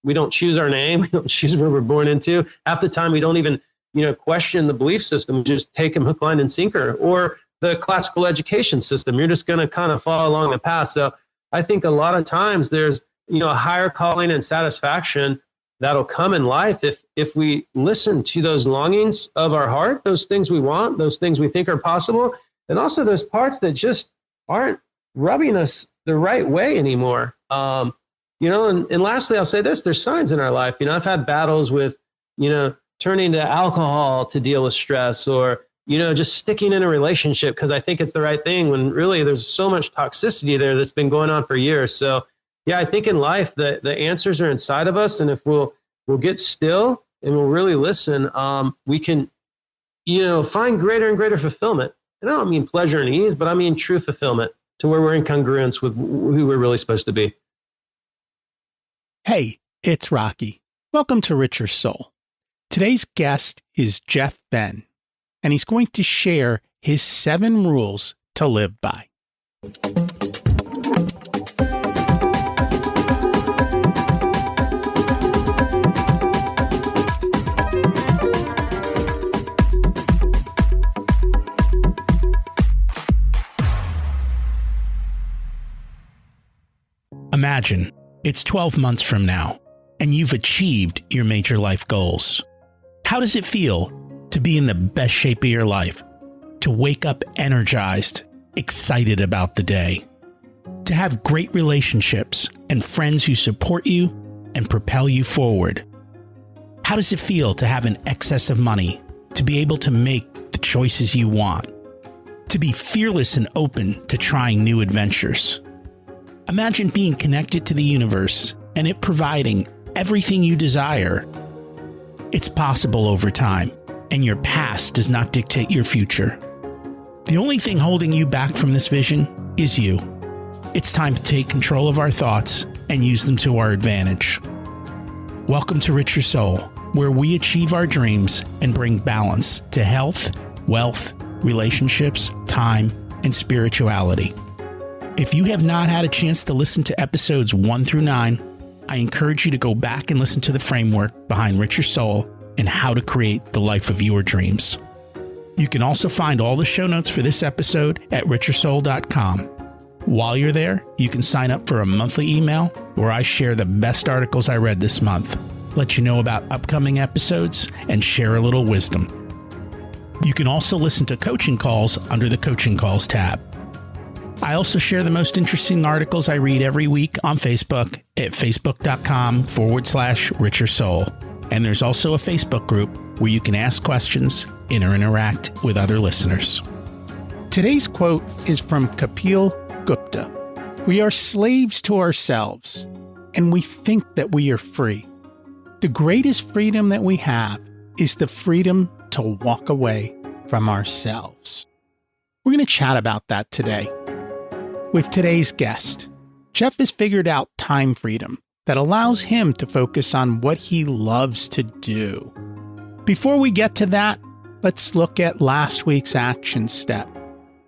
we don't choose our name. We don't choose where we're born into. Half the time we don't even, question the belief system. We just take them hook, line, and sinker. Or the classical education system. You're just going to kind of follow along the path. So I think a lot of times there's, a higher calling and satisfaction that'll come in life if we listen to those longings of our heart, those things we want, those things we think are possible, and also those parts that just aren't rubbing us the right way anymore. And lastly, I'll say this: there's signs in our life. I've had battles with, turning to alcohol to deal with stress, or just sticking in a relationship because I think it's the right thing, when really there's so much toxicity there that's been going on for years. So yeah, I think in life the answers are inside of us, and if we'll get still and we'll really listen, we can, find greater and greater fulfillment. And I don't mean pleasure and ease, but I mean true fulfillment, to where we're in congruence with who we're really supposed to be. Hey, it's Rocky. Welcome to Richer Soul. Today's guest is Jeff Venn, and he's going to share his 7 rules to live by. Imagine it's 12 months from now, and you've achieved your major life goals. How does it feel to be in the best shape of your life? To wake up energized, excited about the day? To have great relationships and friends who support you and propel you forward? How does it feel to have an excess of money, to be able to make the choices you want? To be fearless and open to trying new adventures? Imagine being connected to the universe and it providing everything you desire. It's possible over time, and your past does not dictate your future. The only thing holding you back from this vision is you. It's time to take control of our thoughts and use them to our advantage. Welcome to Richer Soul, where we achieve our dreams and bring balance to health, wealth, relationships, time, and spirituality. If you have not had a chance to listen to episodes 1 through 9, I encourage you to go back and listen to the framework behind Richer Soul and how to create the life of your dreams. You can also find all the show notes for this episode at richersoul.com. While you're there, you can sign up for a monthly email where I share the best articles I read this month, let you know about upcoming episodes, and share a little wisdom. You can also listen to coaching calls under the Coaching Calls tab. I also share the most interesting articles I read every week on Facebook at facebook.com/Richer Soul. And there's also a Facebook group where you can ask questions and interact with other listeners. Today's quote is from Kapil Gupta. We are slaves to ourselves, and we think that we are free. The greatest freedom that we have is the freedom to walk away from ourselves. We're going to chat about that today with today's guest. Jeff has figured out time freedom that allows him to focus on what he loves to do. Before we get to that, let's look at last week's action step,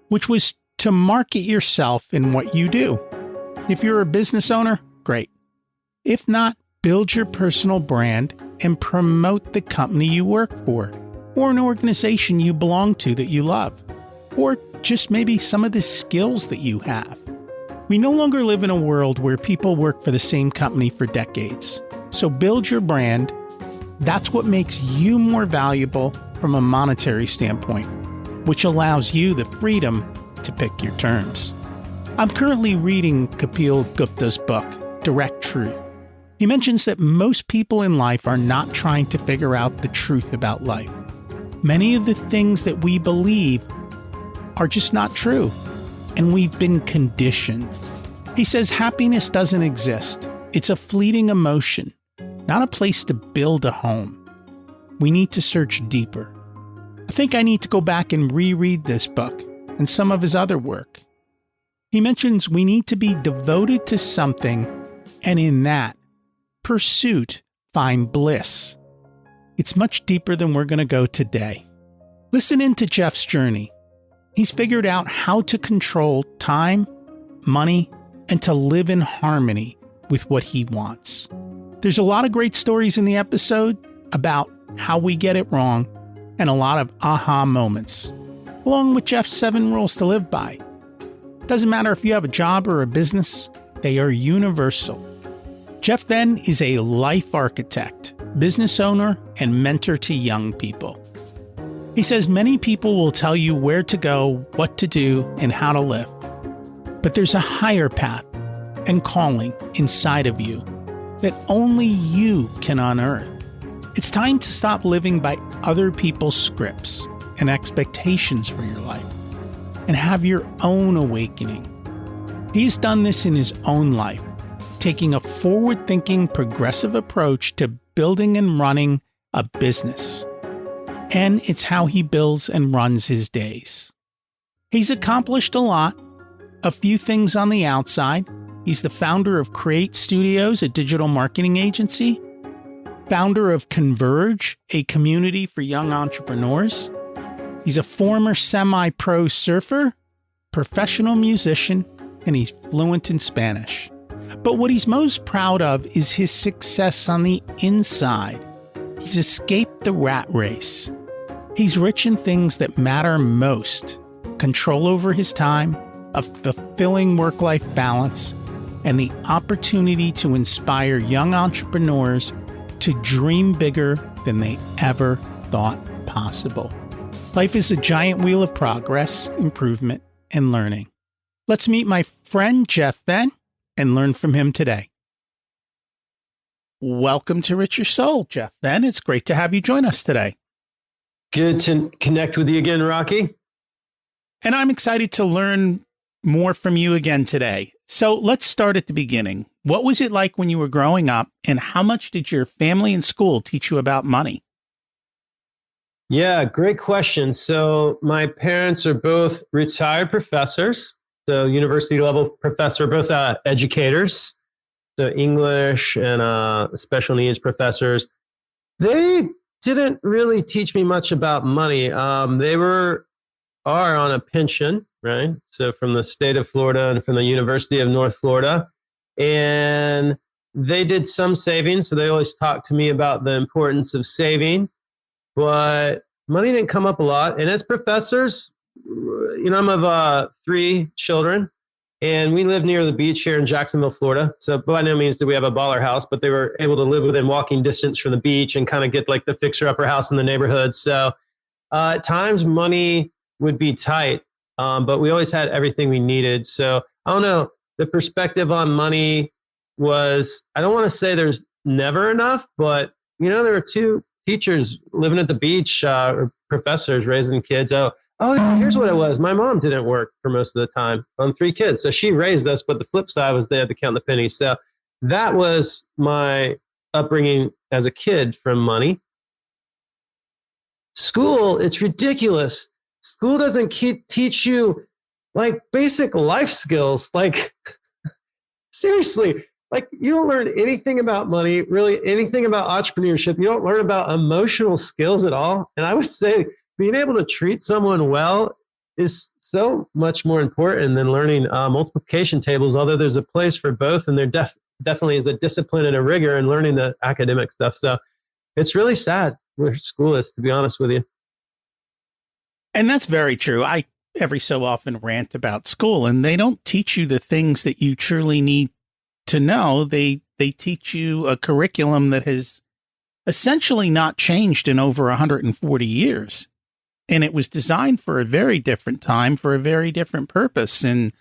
which was to market yourself in what you do. If you're a business owner, great. If not, build your personal brand and promote the company you work for, or an organization you belong to that you love, or just maybe some of the skills that you have. We no longer live in a world where people work for the same company for decades. So build your brand. That's what makes you more valuable from a monetary standpoint, which allows you the freedom to pick your terms. I'm currently reading Kapil Gupta's book, Direct Truth. He mentions that most people in life are not trying to figure out the truth about life. Many of the things that we believe are just not true, and we've been conditioned. He says happiness doesn't exist. It's a fleeting emotion, not a place to build a home. We need to search deeper. I think I need to go back and reread this book and some of his other work. He mentions we need to be devoted to something, and in that pursuit, find bliss. It's much deeper than we're going to go today. Listen into Jeff's journey. He's figured out how to control time, money, and to live in harmony with what he wants. There's a lot of great stories in the episode about how we get it wrong and a lot of aha moments, along with Jeff's 7 rules to live by. Doesn't matter if you have a job or a business, they are universal. Jeff Venn is a life architect, business owner, and mentor to young people. He says many people will tell you where to go, what to do, and how to live. But there's a higher path and calling inside of you that only you can unearth. It's time to stop living by other people's scripts and expectations for your life and have your own awakening. He's done this in his own life, taking a forward-thinking, progressive approach to building and running a business. And it's how he builds and runs his days. He's accomplished a lot, a few things on the outside. He's the founder of Create Studios, a digital marketing agency, founder of Converge, a community for young entrepreneurs. He's a former semi-pro surfer, professional musician, and he's fluent in Spanish. But what he's most proud of is his success on the inside. He's escaped the rat race. He's rich in things that matter most: control over his time, a fulfilling work-life balance, and the opportunity to inspire young entrepreneurs to dream bigger than they ever thought possible. Life is a giant wheel of progress, improvement, and learning. Let's meet my friend Jeff Venn and learn from him today. Welcome to Rich Your Soul, Jeff Venn. It's great to have you join us today. Good to connect with you again, Rocky. And I'm excited to learn more from you again today. So let's start at the beginning. What was it like when you were growing up, and how much did your family and school teach you about money? Yeah, great question. So my parents are both retired professors, so university level professor, both educators, so English and special needs professors. They didn't really teach me much about money. They are on a pension, right? So from the state of Florida and from the University of North Florida. And they did some saving. So they always talked to me about the importance of saving, but money didn't come up a lot. And as professors, I'm of 3 children, and we live near the beach here in Jacksonville, Florida. So by no means do we have a baller house, but they were able to live within walking distance from the beach and kind of get like the fixer-upper house in the neighborhood. So at times money would be tight, but we always had everything we needed. So I don't know, the perspective on money was, I don't want to say there's never enough, but there were 2 teachers living at the beach, or professors raising kids. Oh, here's what it was. My mom didn't work for most of the time on 3 kids. So she raised us, but the flip side was they had to count the pennies. So that was my upbringing as a kid from money. School, it's ridiculous. School doesn't teach you like basic life skills. Like seriously, like you don't learn anything about money, really anything about entrepreneurship. You don't learn about emotional skills at all. And I would say being able to treat someone well is so much more important than learning multiplication tables, although there's a place for both. And there definitely is a discipline and a rigor in learning the academic stuff. So it's really sad where school is, to be honest with you. And that's very true. I every so often rant about school, and they don't teach you the things that you truly need to know. They teach you a curriculum that has essentially not changed in over 140 years. And it was designed for a very different time, for a very different purpose. And,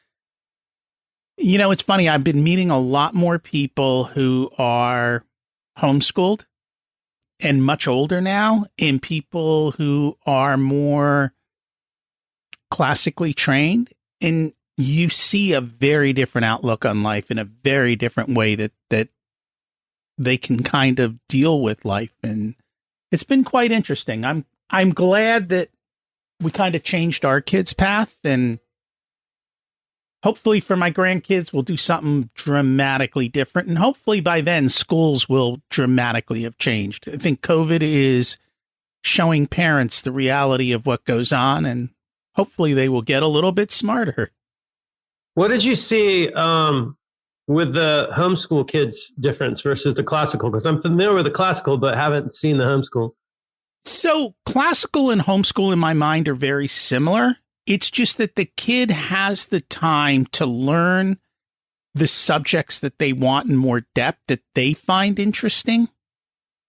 it's funny, I've been meeting a lot more people who are homeschooled and much older now, and people who are more classically trained. And you see a very different outlook on life in a very different way that they can kind of deal with life. And it's been quite interesting. I'm glad that we kind of changed our kids' path, and hopefully for my grandkids, we'll do something dramatically different. And hopefully by then schools will dramatically have changed. I think COVID is showing parents the reality of what goes on, and hopefully they will get a little bit smarter. What did you see with the homeschool kids difference versus the classical? Because I'm familiar with the classical, but haven't seen the homeschool. So classical and homeschool in my mind are very similar. It's just that the kid has the time to learn the subjects that they want in more depth that they find interesting,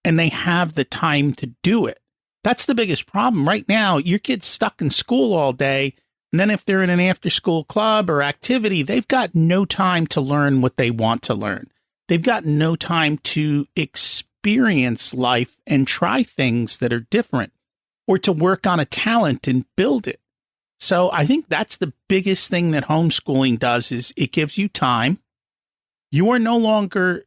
and they have the time to do it. That's the biggest problem. Right now, your kid's stuck in school all day, and then if they're in an after-school club or activity, they've got no time to learn what they want to learn. They've got no time to experience life and try things that are different, or to work on a talent and build it. So I think that's the biggest thing that homeschooling does, is it gives you time. You are no longer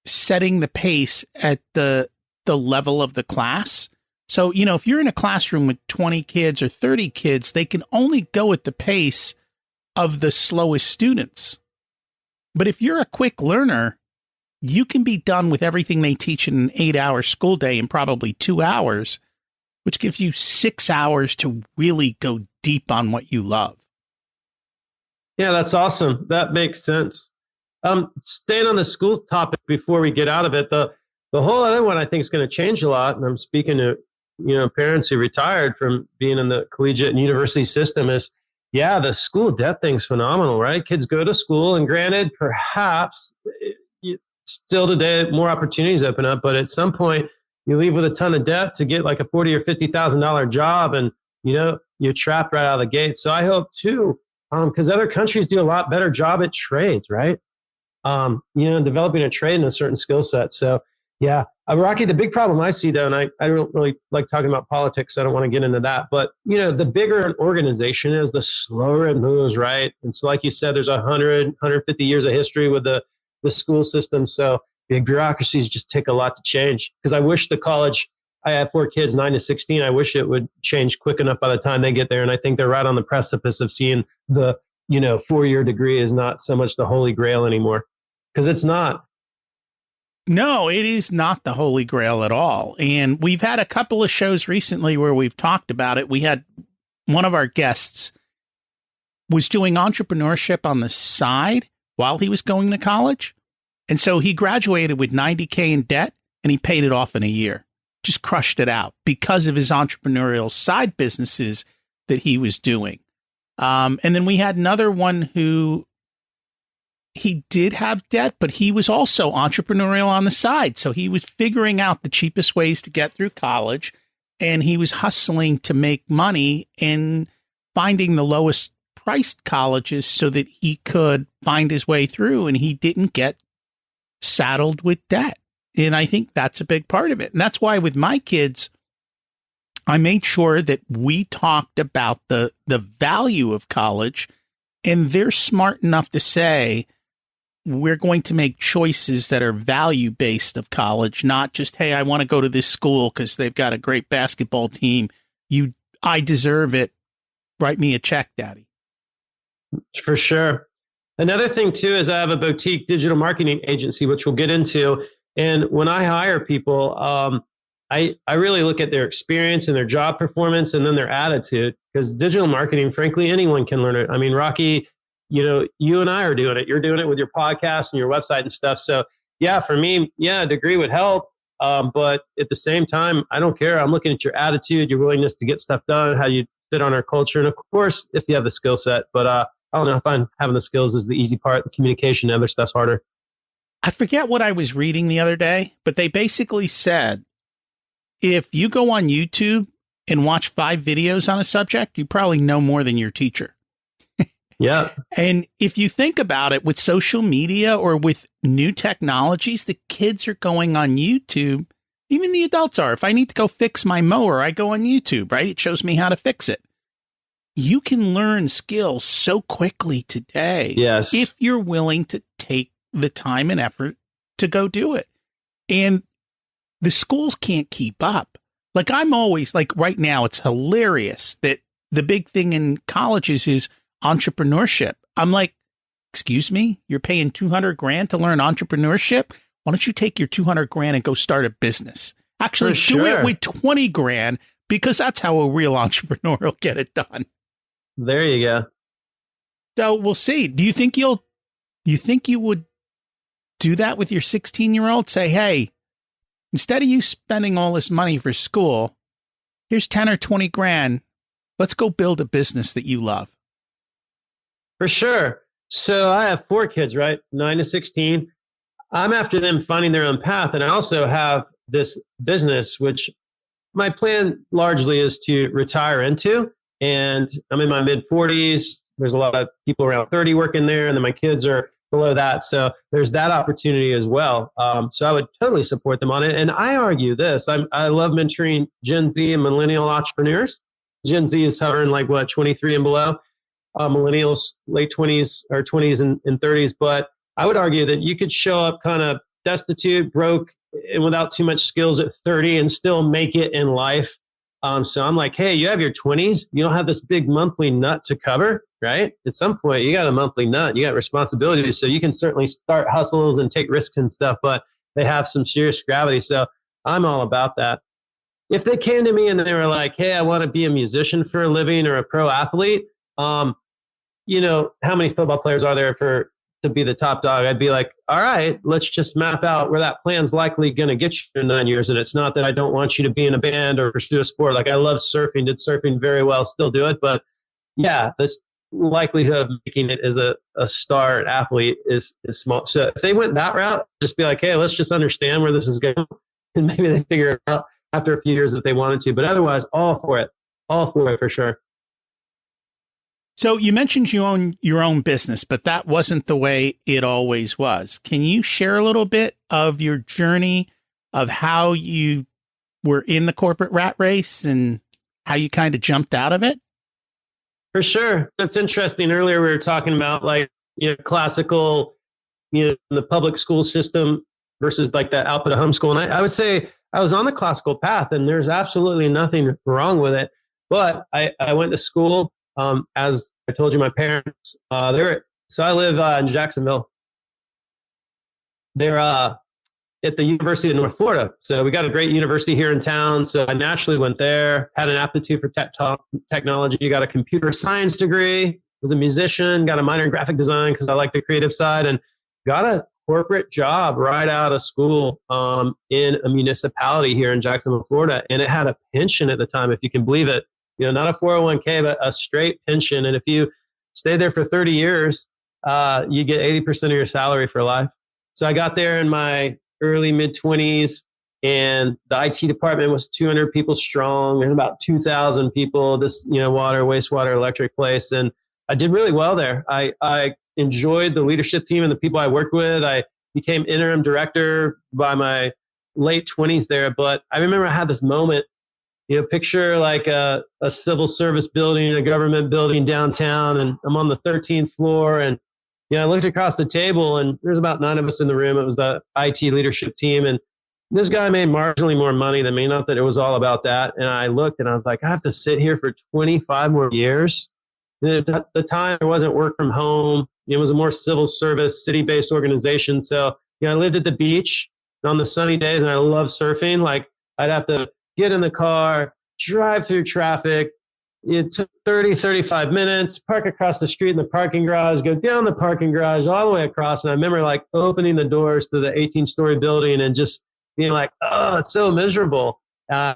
setting the pace at the level of the class. So, if you're in a classroom with 20 kids or 30 kids, they can only go at the pace of the slowest students. But if you're a quick learner, you can be done with everything they teach in an 8-hour school day in probably 2 hours, which gives you 6 hours to really go deep on what you love. Yeah, that's awesome. That makes sense. Staying on the school topic before we get out of it, the whole other one I think is going to change a lot. And I'm speaking to, parents who retired from being in the collegiate and university system is, the school debt thing's phenomenal, right? Kids go to school, and granted, perhaps still today, more opportunities open up, but at some point you leave with a ton of debt to get like a $40,000 or $50,000 job, and, you're trapped right out of the gate. So I hope too, because other countries do a lot better job at trades, right? Developing a trade and a certain skill set. So yeah, Rocky, the big problem I see though, and I don't really like talking about politics, so I don't want to get into that, but the bigger an organization is, the slower it moves, right? And so like you said, there's 150 years of history with the school system. So the bureaucracies just take a lot to change, because I wish the college, I have 4 kids, 9 to 16. I wish it would change quick enough by the time they get there. And I think they're right on the precipice of seeing the, 4-year degree is not so much the holy grail anymore, because it's not. No, it is not the holy grail at all. And we've had a couple of shows recently where we've talked about it. We had one of our guests was doing entrepreneurship on the side while he was going to college. And so he graduated with $90K in debt, and he paid it off in a year. Just crushed it out because of his entrepreneurial side businesses that he was doing. And then we had another one who, he did have debt, but he was also entrepreneurial on the side. So he was figuring out the cheapest ways to get through college, and he was hustling to make money and finding the lowest priced colleges so that he could find his way through, and he didn't get saddled with debt. And I think that's a big part of it. And that's why with my kids, I made sure that we talked about the value of college, and they're smart enough to say, we're going to make choices that are value-based of college, not just, hey, I want to go to this school because they've got a great basketball team. I deserve it. Write me a check, Daddy. For sure. Another thing, too, is I have a boutique digital marketing agency, which we'll get into. And when I hire people, I really look at their experience and their job performance, and then their attitude, because digital marketing, frankly, anyone can learn it. I mean, Rocky, you and I are doing it. You're doing it with your podcast and your website and stuff. So yeah, for me, a degree would help. But at the same time, I don't care. I'm looking at your attitude, your willingness to get stuff done, how you fit on our culture. And of course, if you have the skill set, but I don't know if having the skills is the easy part. The communication, other stuff's harder. I forget what I was reading the other day, but they basically said, if you go on YouTube and watch 5 videos on a subject, you probably know more than your teacher. Yeah. And if you think about it, with social media or with new technologies, the kids are going on YouTube. Even the adults are. If I need to go fix my mower, I go on YouTube, right? It shows me how to fix it. You can learn skills so quickly today. Yes. If you're willing to take the time and effort to go do it. And the schools can't keep up. Like, I'm always like, right now, it's hilarious that the big thing in colleges is entrepreneurship. I'm like, excuse me, you're paying $200,000 to learn entrepreneurship? Why don't you take your $200,000 and go start a business? Actually, do it with $20,000, because that's how a real entrepreneur will get it done. There you go. So we'll see. Do you think you would do that with your 16-year-old? Say, hey, instead of you spending all this money for school, here's 10 or 20 grand. Let's go build a business that you love. For sure. So I have 4 kids, right? 9 to 16. I'm after them finding their own path. And I also have this business, which my plan largely is to retire into. And I'm in my mid 40s. There's a lot of people around 30 working there. And then my kids are below that. So there's that opportunity as well. So I would totally support them on it. And I argue this, I love mentoring Gen Z and millennial entrepreneurs. Gen Z is hovering like 23 and below. Millennials, late 20s or 20s and 30s. But I would argue that you could show up kind of destitute, broke, and without too much skills at 30 and still make it in life. So I'm like, hey, you have your 20s. You don't have this big monthly nut to cover, right? At some point, you got a monthly nut. You got responsibilities. So you can certainly start hustles and take risks and stuff, but they have some serious gravity. So I'm all about that. If they came to me and they were like, hey, I want to be a musician for a living or a pro athlete, you know, how many football players are there to be the top dog? I'd be like, all right, let's just map out where that plan's likely going to get you in 9 years. And it's not that I don't want you to be in a band or pursue a sport. Like I love surfing, did surfing very well, still do it. But yeah, this likelihood of making it as a star athlete is small. So if they went that route, just be like, hey, let's just understand where this is going. And maybe they figure it out after a few years if they wanted to. But otherwise, all for it for sure. So you mentioned you own your own business, but that wasn't the way it always was. Can you share a little bit of your journey of how you were in the corporate rat race and how you kind of jumped out of it? For sure. That's interesting. Earlier we were talking about like, you know, classical, you know, the public school system versus like the output of homeschool. And I would say I was on the classical path and there's absolutely nothing wrong with it. But I went to school. As I told you, my parents, so I live in Jacksonville. They're at the University of North Florida. So we got a great university here in town. So I naturally went there, had an aptitude for technology, got a computer science degree, was a musician, got a minor in graphic design because I like the creative side, and got a corporate job right out of school in a municipality here in Jacksonville, Florida. And it had a pension at the time, if you can believe it. You know, not a 401k, but a straight pension. And if you stay there for 30 years, you get 80% of your salary for life. So I got there in my early mid-20s, and the IT department was 200 people strong. There's about 2,000 people, this, you know, water, wastewater, electric place. And I did really well there. I enjoyed the leadership team and the people I worked with. I became interim director by my late 20s there. But I remember I had this moment. You know, picture like a civil service building, a government building downtown, and I'm on the 13th floor. And, you know, I looked across the table and there's about 9 of us in the room. It was the IT leadership team. And this guy made marginally more money than me. Not that it was all about that. And I looked and I was like, I have to sit here for 25 more years. And at the time, there wasn't work from home. It was a more civil service, city-based organization. So, you know, I lived at the beach on the sunny days and I love surfing. Like I'd have to get in the car, drive through traffic. It took 30, 35 minutes, park across the street in the parking garage, go down the parking garage all the way across. And I remember like opening the doors to the 18-story building and just being like, oh, it's so miserable. So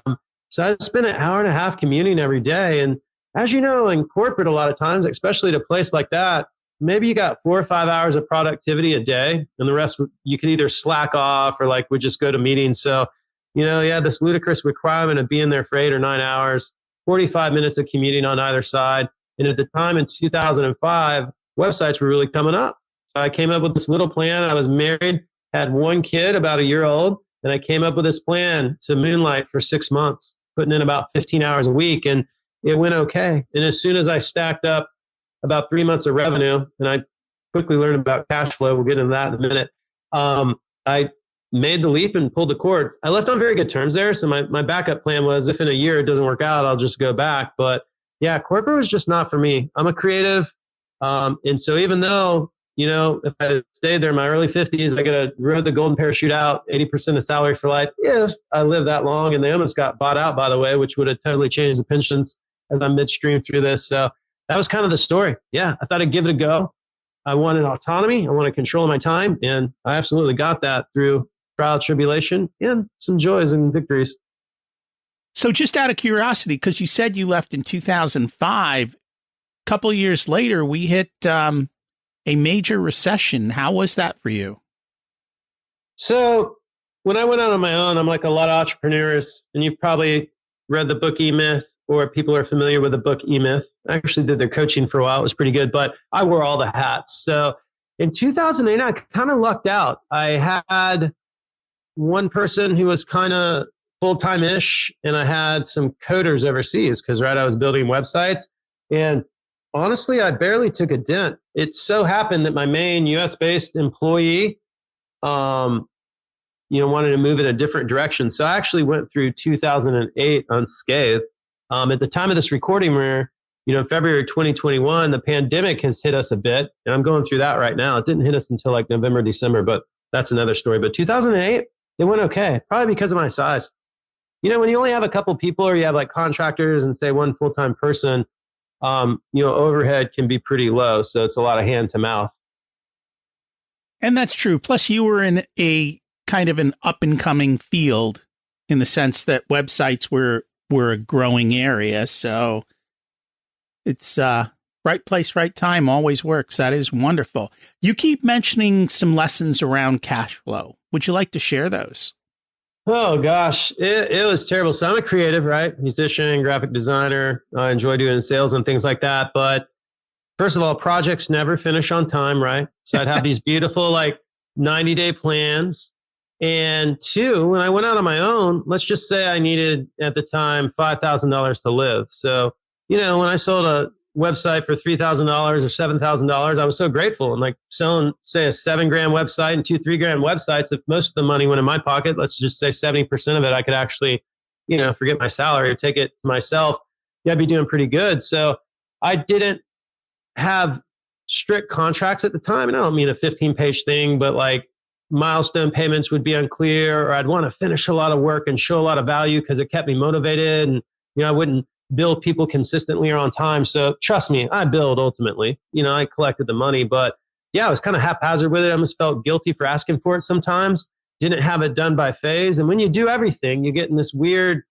I spent an hour and a half commuting every day. And as you know, in corporate, a lot of times, especially at a place like that, maybe you got 4 or 5 hours of productivity a day, and the rest you could either slack off or like would just go to meetings. So, you know, you had this ludicrous requirement of being there for 8 or 9 hours, 45 minutes of commuting on either side. And at the time in 2005, websites were really coming up. So I came up with this little plan. I was married, had 1 kid, about a year old, and I came up with this plan to moonlight for 6 months, putting in about 15 hours a week, and it went okay. And as soon as I stacked up about 3 months of revenue, and I quickly learned about cash flow, we'll get into that in a minute, I made the leap and pulled the cord. I left on very good terms there. So my backup plan was if in a year it doesn't work out, I'll just go back. But yeah, corporate was just not for me. I'm a creative. And so even though, you know, if I stayed there in my early 50s, I could have rode the golden parachute out, 80% of salary for life, if I lived that long. And they almost got bought out, by the way, which would have totally changed the pensions as I'm midstream through this. So that was kind of the story. Yeah, I thought I'd give it a go. I wanted autonomy. I wanted control of my time. And I absolutely got that through trial, tribulation, and some joys and victories. So just out of curiosity, because you said you left in 2005, a couple of years later, we hit a major recession. How was that for you? So when I went out on my own, I'm like a lot of entrepreneurs, and you've probably read the book E-Myth, or people are familiar with the book E-Myth. I actually did their coaching for a while. It was pretty good, but I wore all the hats. So in 2008, I kind of lucked out. I had one person who was kind of full-time-ish, and I had some coders overseas because, right, I was building websites. And honestly, I barely took a dent. It so happened that my main US-based employee, wanted to move in a different direction. So I actually went through 2008 unscathed. At the time of this recording, February 2021, the pandemic has hit us a bit, and I'm going through that right now. It didn't hit us until like November, December, but that's another story. But 2008, it went okay, probably because of my size. When you only have a couple people, or you have like contractors and say one full-time person, overhead can be pretty low. So it's a lot of hand to mouth. And that's true. Plus, you were in a kind of an up and coming field in the sense that websites were a growing area. So it's right place, right time always works. That is wonderful. You keep mentioning some lessons around cash flow. Would you like to share those? Oh, gosh, it was terrible. So I'm a creative, right? Musician, graphic designer. I enjoy doing sales and things like that. But first of all, projects never finish on time, right? So I'd have these beautiful 90-day plans. And two, when I went out on my own, let's just say I needed at the time $5,000 to live. So, when I sold a website for $3,000 or $7,000, I was so grateful. And selling, say, a $7,000 website and 2-3 grand websites, if most of the money went in my pocket, let's just say 70% of it, I could actually, forget my salary or take it to myself. Yeah, I'd be doing pretty good. So I didn't have strict contracts at the time. And I don't mean a 15-page thing, but milestone payments would be unclear, or I'd want to finish a lot of work and show a lot of value because it kept me motivated. And, I wouldn't bill people consistently or on time. So trust me, I billed ultimately. I collected the money, but yeah, I was kind of haphazard with it. I almost felt guilty for asking for it sometimes. Didn't have it done by phase. And when you do everything, you get in this weird,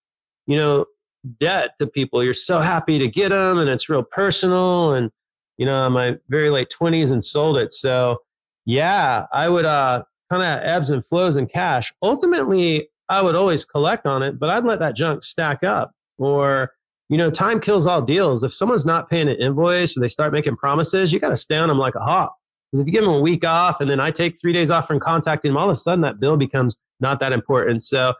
debt to people. You're so happy to get them, and it's real personal. And, in my very late 20s and sold it. So yeah, I would kind of ebbs and flows in cash. Ultimately, I would always collect on it, but I'd let that junk stack up. Or, time kills all deals. If someone's not paying an invoice or they start making promises, you got to stay on them like a hawk. Because if you give them a week off and then I take 3 days off from contacting them, all of a sudden that bill becomes not that important. So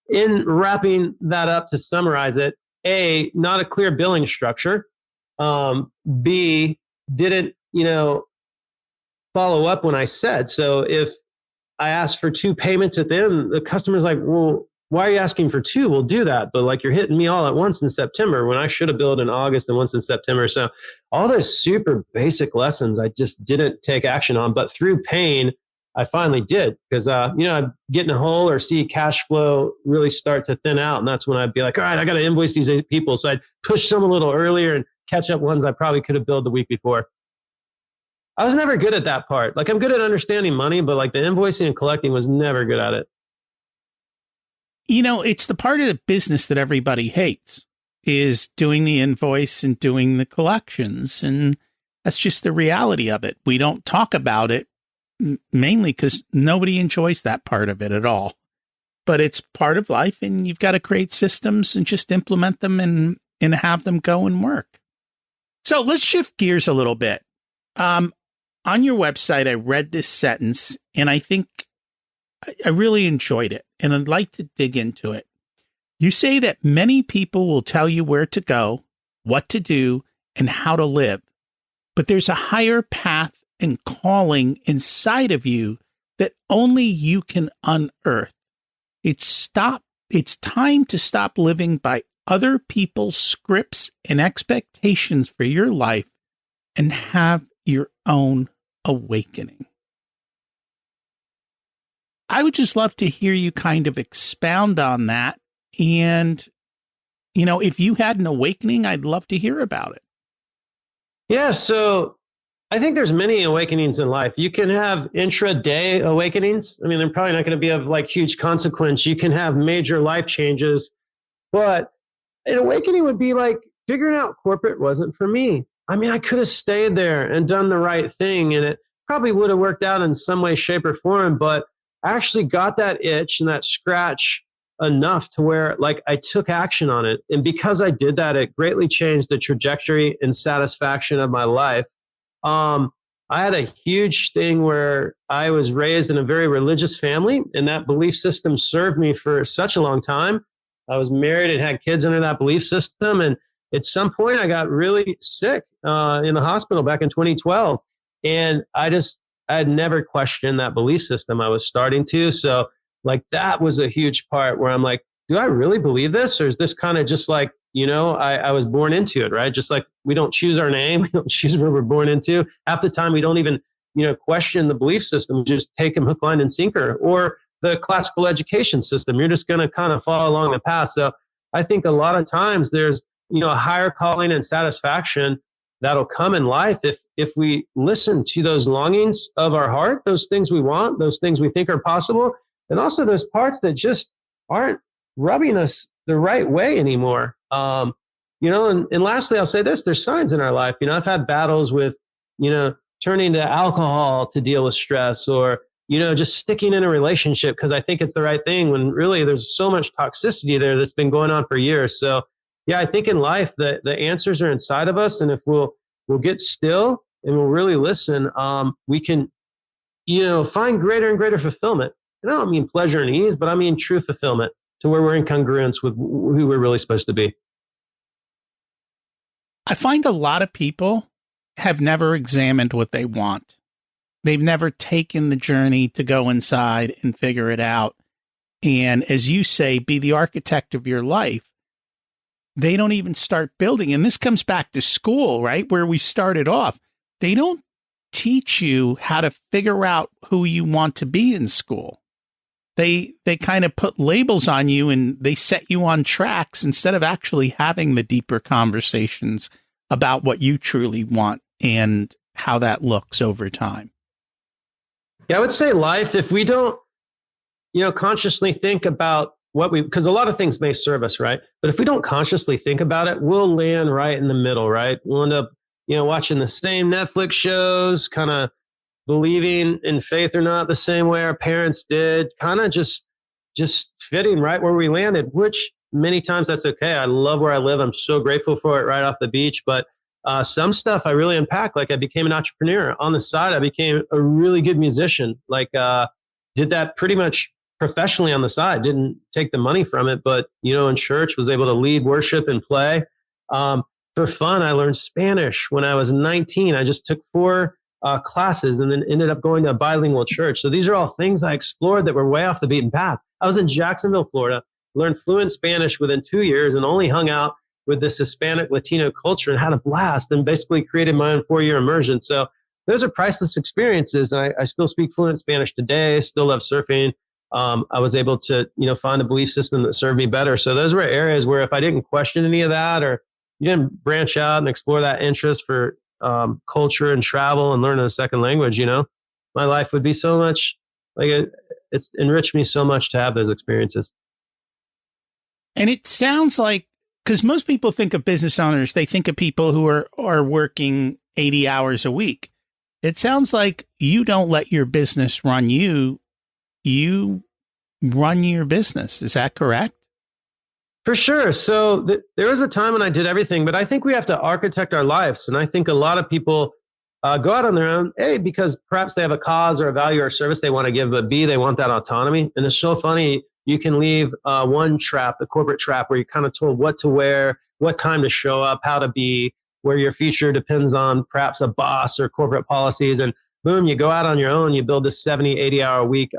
in wrapping that up, to summarize it, A, not a clear billing structure. B, didn't, follow up when I said. So if I asked for 2 payments at the end, the customer's like, well, why are you asking for 2? We'll do that. But you're hitting me all at once in September when I should have billed in August and once in September. So all those super basic lessons I just didn't take action on. But through pain, I finally did, because, I'd get in a hole or see cash flow really start to thin out. And that's when I'd be like, all right, I got to invoice these people. So I'd push some a little earlier and catch up ones I probably could have billed the week before. I was never good at that part. I'm good at understanding money, but the invoicing and collecting was never good at it. It's the part of the business that everybody hates, is doing the invoice and doing the collections. And that's just the reality of it. We don't talk about it mainly because nobody enjoys that part of it at all. But it's part of life, and you've got to create systems and just implement them and have them go and work. So let's shift gears a little bit. On your website, I read this sentence, and I think I really enjoyed it, and I'd like to dig into it. You say that many people will tell you where to go, what to do, and how to live, but there's a higher path and calling inside of you that only you can unearth. It's time to stop living by other people's scripts and expectations for your life and have your own awakening. I would just love to hear you kind of expound on that. And, if you had an awakening, I'd love to hear about it. Yeah. So I think there's many awakenings in life. You can have intra-day awakenings. I mean, they're probably not going to be of like huge consequence. You can have major life changes, but an awakening would be like figuring out corporate wasn't for me. I mean, I could have stayed there and done the right thing, and it probably would have worked out in some way, shape, or form, but I actually got that itch and that scratch enough to where like I took action on it. And because I did that, it greatly changed the trajectory and satisfaction of my life. I had a huge thing where I was raised in a very religious family, and that belief system served me for such a long time. I was married and had kids under that belief system. And at some point, I got really sick in the hospital back in 2012. And I had never questioned that belief system. I was starting to. So, like, that was a huge part where I'm like, do I really believe this? Or is this kind of just like, I was born into it, right? Just like we don't choose our name, we don't choose where we're born into. Half the time, we don't even, question the belief system. We just take them hook, line, and sinker. Or the classical education system. You're just going to kind of follow along the path. So I think a lot of times there's, a higher calling and satisfaction that'll come in life if we listen to those longings of our heart, those things we want, those things we think are possible, and also those parts that just aren't rubbing us the right way anymore. And lastly, I'll say this, there's signs in our life. I've had battles with, turning to alcohol to deal with stress, or just sticking in a relationship because I think it's the right thing when really there's so much toxicity there that's been going on for years. So yeah, I think in life the answers are inside of us. And if we'll get still and we'll really listen, we can, find greater and greater fulfillment. And I don't mean pleasure and ease, but I mean true fulfillment to where we're in congruence with who we're really supposed to be. I find a lot of people have never examined what they want. They've never taken the journey to go inside and figure it out. And as you say, be the architect of your life. They don't even start building. And this comes back to school, right? Where we started off. They don't teach you how to figure out who you want to be in school. They kind of put labels on you and they set you on tracks instead of actually having the deeper conversations about what you truly want and how that looks over time. Yeah, I would say life, if we don't, consciously think about because a lot of things may serve us, right? But if we don't consciously think about it, we'll land right in the middle, right? We'll end up, watching the same Netflix shows, kind of believing in faith or not the same way our parents did, kind of just fitting right where we landed, which many times that's okay. I love where I live. I'm so grateful for it right off the beach. But some stuff I really unpacked, like I became an entrepreneur. On the side, I became a really good musician, did that pretty much professionally on the side, didn't take the money from it, but, in church was able to lead worship and play. For fun, I learned Spanish when I was 19. I just took 4 classes and then ended up going to a bilingual church. So these are all things I explored that were way off the beaten path. I was in Jacksonville, Florida, learned fluent Spanish within 2 years and only hung out with this Hispanic Latino culture and had a blast and basically created my own 4-year immersion. So those are priceless experiences. I still speak fluent Spanish today, still love surfing. I was able to, find a belief system that served me better. So those were areas where if I didn't question any of that, or you didn't branch out and explore that interest for culture and travel and learning a second language, my life would be so much it's enriched me so much to have those experiences. And it sounds like, because most people think of business owners, they think of people who are working 80 hours a week. It sounds like you don't let your business run you. You run your business. Is that correct? For sure. So there was a time when I did everything, but I think we have to architect our lives. And I think a lot of people go out on their own, A, because perhaps they have a cause or a value or a service they want to give, but B, they want that autonomy. And it's so funny. You can leave one trap, the corporate trap, where you're kind of told what to wear, what time to show up, how to be, where your future depends on perhaps a boss or corporate policies. And boom, you go out on your own, you build this 70, 80-hour week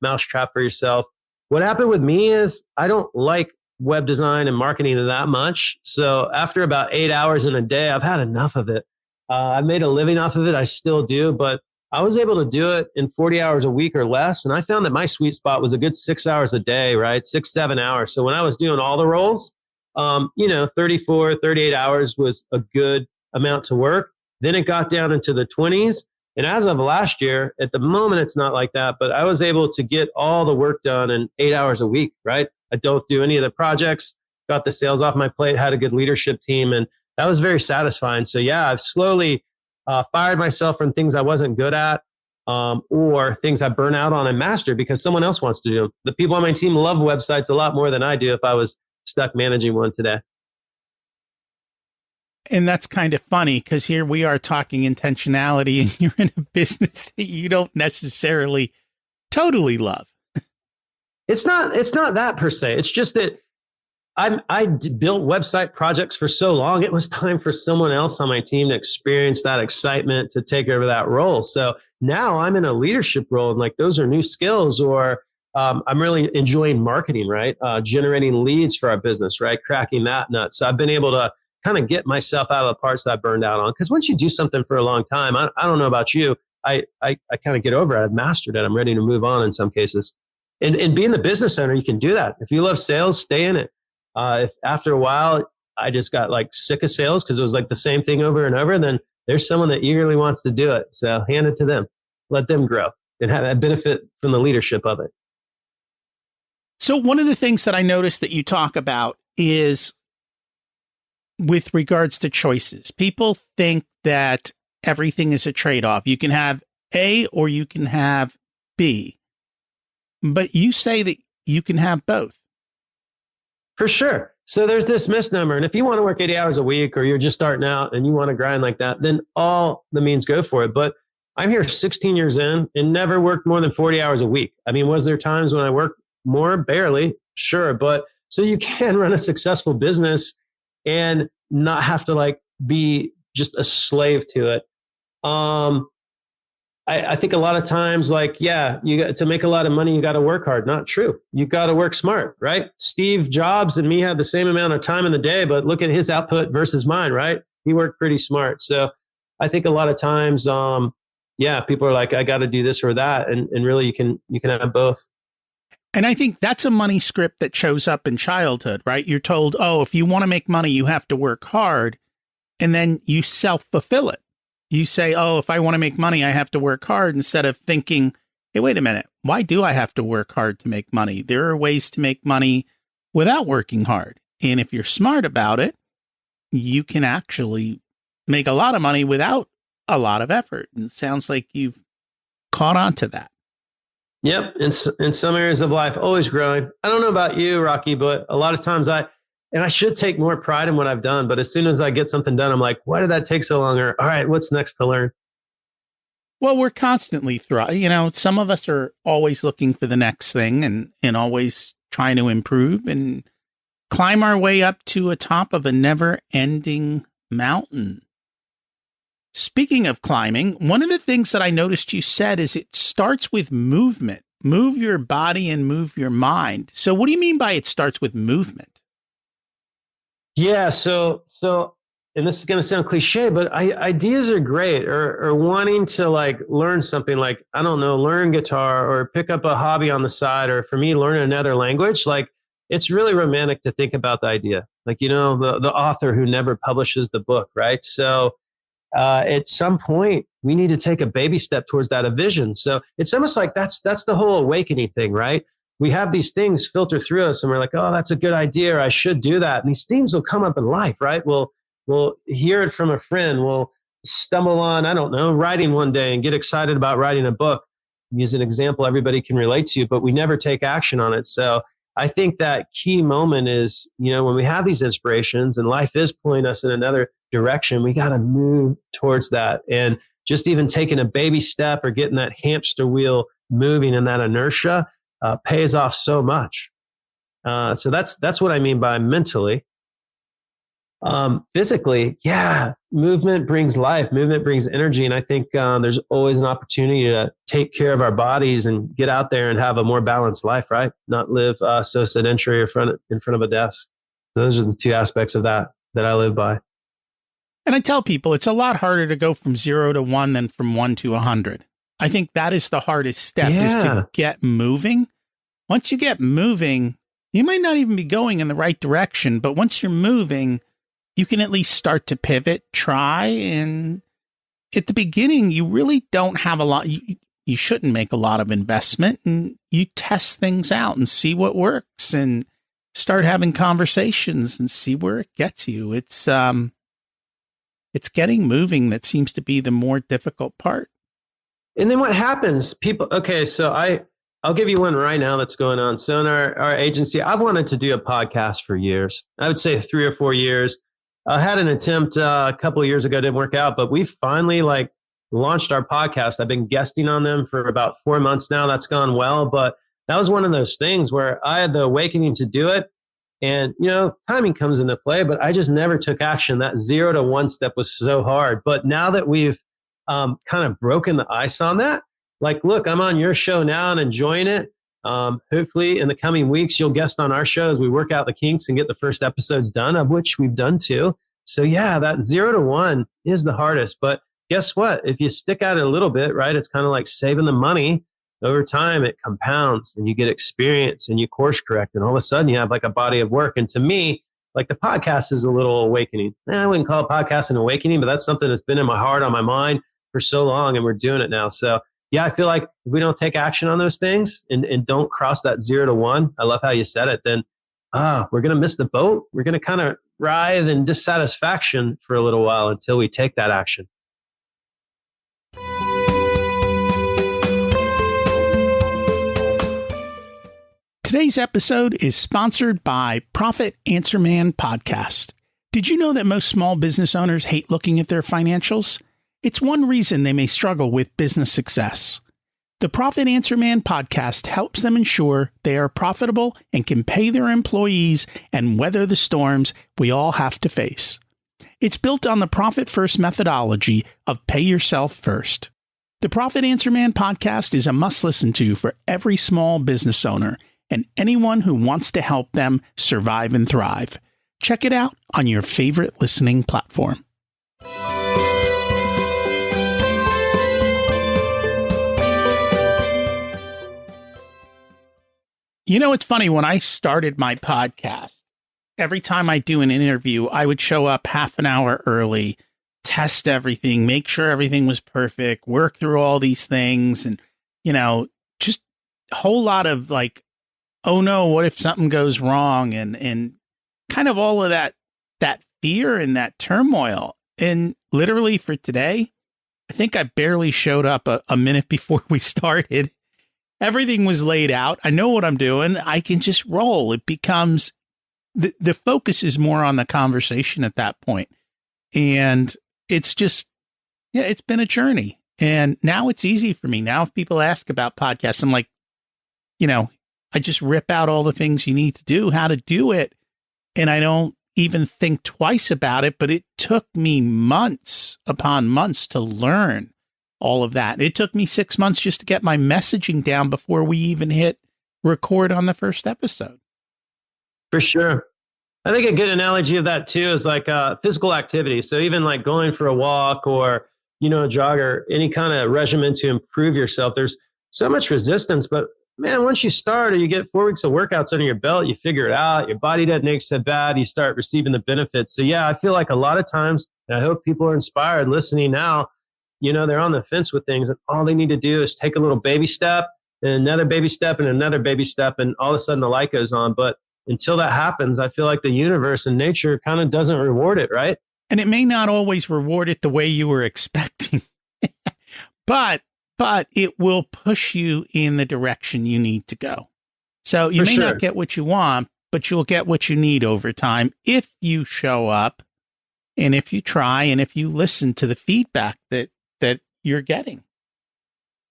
mousetrap for yourself. What happened with me is I don't like web design and marketing that much. So after about 8 hours in a day, I've had enough of it. I've made a living off of it. I still do, but I was able to do it in 40 hours a week or less. And I found that my sweet spot was a good 6 hours a day, right? 6-7 hours. So when I was doing all the roles, 34, 38 hours was a good amount to work. Then it got down into the 20s. And as of last year, at the moment, it's not like that, but I was able to get all the work done in 8 hours a week, right? I don't do any of the projects, got the sales off my plate, had a good leadership team, and that was very satisfying. So yeah, I've slowly fired myself from things I wasn't good at, or things I burn out on and mastered because someone else wants to do them. The people on my team love websites a lot more than I do if I was stuck managing one today. And that's kind of funny because here we are talking intentionality and you're in a business that you don't necessarily totally love. It's not that per se. It's just that I built website projects for so long. It was time for someone else on my team to experience that excitement to take over that role. So now I'm in a leadership role and like those are new skills, or I'm really enjoying marketing, right? Generating leads for our business, right? Cracking that nut. So I've been able to kind of get myself out of the parts that I burned out on. Because once you do something for a long time, I don't know about you, I kind of get over it. I've mastered it. I'm ready to move on in some cases. And being the business owner, you can do that. If you love sales, stay in it. If after a while, I just got like sick of sales because it was like the same thing over and over, then there's someone that eagerly wants to do it. So hand it to them, let them grow and have that benefit from the leadership of it. So one of the things that I noticed that you talk about is with regards to choices. People think that everything is a trade-off. You can have A or you can have B, but you say that you can have both. For sure. So there's this misnomer. And if you want to work 80 hours a week or you're just starting out and you want to grind like that, then all the means go for it. But I'm here 16 years in and never worked more than 40 hours a week. I mean, was there times when I worked more? Barely. Sure. But so you can run a successful business and not have to like be just a slave to it. I think a lot of times, like, yeah, you got to make a lot of money, you got to work hard. Not true. You got to work smart, right? Steve Jobs and me had the same amount of time in the day, but look at his output versus mine, right? He worked pretty smart. So I think a lot of times, yeah, people are like, I got to do this or that. And really you can have both. And I think that's a money script that shows up in childhood, right? You're told, oh, if you want to make money, you have to work hard. And then you self-fulfill it. You say, oh, if I want to make money, I have to work hard, instead of thinking, hey, wait a minute, why do I have to work hard to make money? There are ways to make money without working hard. And if you're smart about it, you can actually make a lot of money without a lot of effort. And it sounds like you've caught on to that. Yep. In some areas of life, always growing. I don't know about you, Rocky, but a lot of times I should take more pride in what I've done. But as soon as I get something done, I'm like, why did that take so long? Or, all right, what's next to learn? Well, we're constantly some of us are always looking for the next thing and always trying to improve and climb our way up to a top of a never ending mountain. Speaking of climbing, one of the things that I noticed you said is it starts with movement. Move your body and move your mind. So what do you mean by it starts with movement? Yeah, so, and this is going to sound cliche, but ideas are great, or wanting to like learn something, like, I don't know, learn guitar or pick up a hobby on the side, or for me, learn another language. Like, it's really romantic to think about the idea, like, the author who never publishes the book, right? So at some point, we need to take a baby step towards that vision. So it's almost like that's the whole awakening thing, right? We have these things filter through us and we're like, oh, that's a good idea, or I should do that. And these themes will come up in life, right? We'll hear it from a friend. We'll stumble on, I don't know, writing one day and get excited about writing a book. Use an example everybody can relate to, but we never take action on it. So I think that key moment is, when we have these inspirations and life is pulling us in another direction, we got to move towards that. And just even taking a baby step or getting that hamster wheel moving in that inertia pays off so much. So that's what I mean by mentally. Physically, yeah, movement brings life, movement brings energy. And I think there's always an opportunity to take care of our bodies and get out there and have a more balanced life, right? Not live so sedentary in front of a desk. Those are the two aspects of that I live by. And I tell people it's a lot harder to go from 0 to 1 than from 1 to 100. I think that is the hardest step, is to get moving. Once you get moving, you might not even be going in the right direction, but once you're moving, you can at least start to pivot, try, and at the beginning, you really don't have a lot. You shouldn't make a lot of investment, and you test things out and see what works and start having conversations and see where it gets you. It's getting moving that seems to be the more difficult part. And then what happens? People, okay, so I'll give you one right now that's going on. So in our agency, I've wanted to do a podcast for years. I would say 3 or 4 years. I had an attempt a couple of years ago, didn't work out, but we finally launched our podcast. I've been guesting on them for about 4 months now. That's gone well, but that was one of those things where I had the awakening to do it. And, timing comes into play, but I just never took action. That 0 to 1 step was so hard. But now that we've kind of broken the ice on that, look, I'm on your show now and enjoying it. Hopefully in the coming weeks, you'll guest on our show as we work out the kinks and get the first episodes done, of which we've done 2. So yeah, that 0 to 1 is the hardest. But guess what? If you stick at it a little bit, right, it's kind of like saving the money. Over time, it compounds and you get experience and you course correct. And all of a sudden you have a body of work. And to me, the podcast is a little awakening. I wouldn't call a podcast an awakening, but that's something that's been in my heart, on my mind for so long. And we're doing it now. So yeah, I feel like if we don't take action on those things and don't cross that 0 to 1, I love how you said it, then we're going to miss the boat. We're going to kind of writhe in dissatisfaction for a little while until we take that action. Today's episode is sponsored by Profit Answer Man Podcast. Did you know that most small business owners hate looking at their financials? It's one reason they may struggle with business success. The Profit Answer Man podcast helps them ensure they are profitable and can pay their employees and weather the storms we all have to face. It's built on the Profit First methodology of pay yourself first. The Profit Answer Man podcast is a must listen to for every small business owner and anyone who wants to help them survive and thrive. Check it out on your favorite listening platform. It's funny, when I started my podcast, every time I do an interview, I would show up half an hour early, test everything, make sure everything was perfect, work through all these things, and, just a whole lot of oh no, what if something goes wrong? And kind of all of that fear and that turmoil. And literally for today, I think I barely showed up a minute before we started. Everything was laid out. I know what I'm doing. I can just roll. It becomes, the focus is more on the conversation at that point. And it's just, it's been a journey. And now it's easy for me. Now if people ask about podcasts, I'm like, I just rip out all the things you need to do, how to do it. And I don't even think twice about it, but it took me months upon months to learn all of that. It took me 6 months just to get my messaging down before we even hit record on the first episode. For sure. I think a good analogy of that too is physical activity. So even going for a walk or, a jog or any kind of regimen to improve yourself, there's so much resistance, but man, once you start or you get 4 weeks of workouts under your belt, you figure it out, your body doesn't ache so bad, you start receiving the benefits. So yeah, I feel like a lot of times, and I hope people are inspired listening now, they're on the fence with things and all they need to do is take a little baby step and another baby step and another baby step, and all of a sudden the light goes on. But until that happens, I feel like the universe and nature kind of doesn't reward it, right? And it may not always reward it the way you were expecting, but it will push you in the direction you need to go. So you may not get what you want, but you'll get what you need over time if you show up and if you try and if you listen to the feedback that you're getting.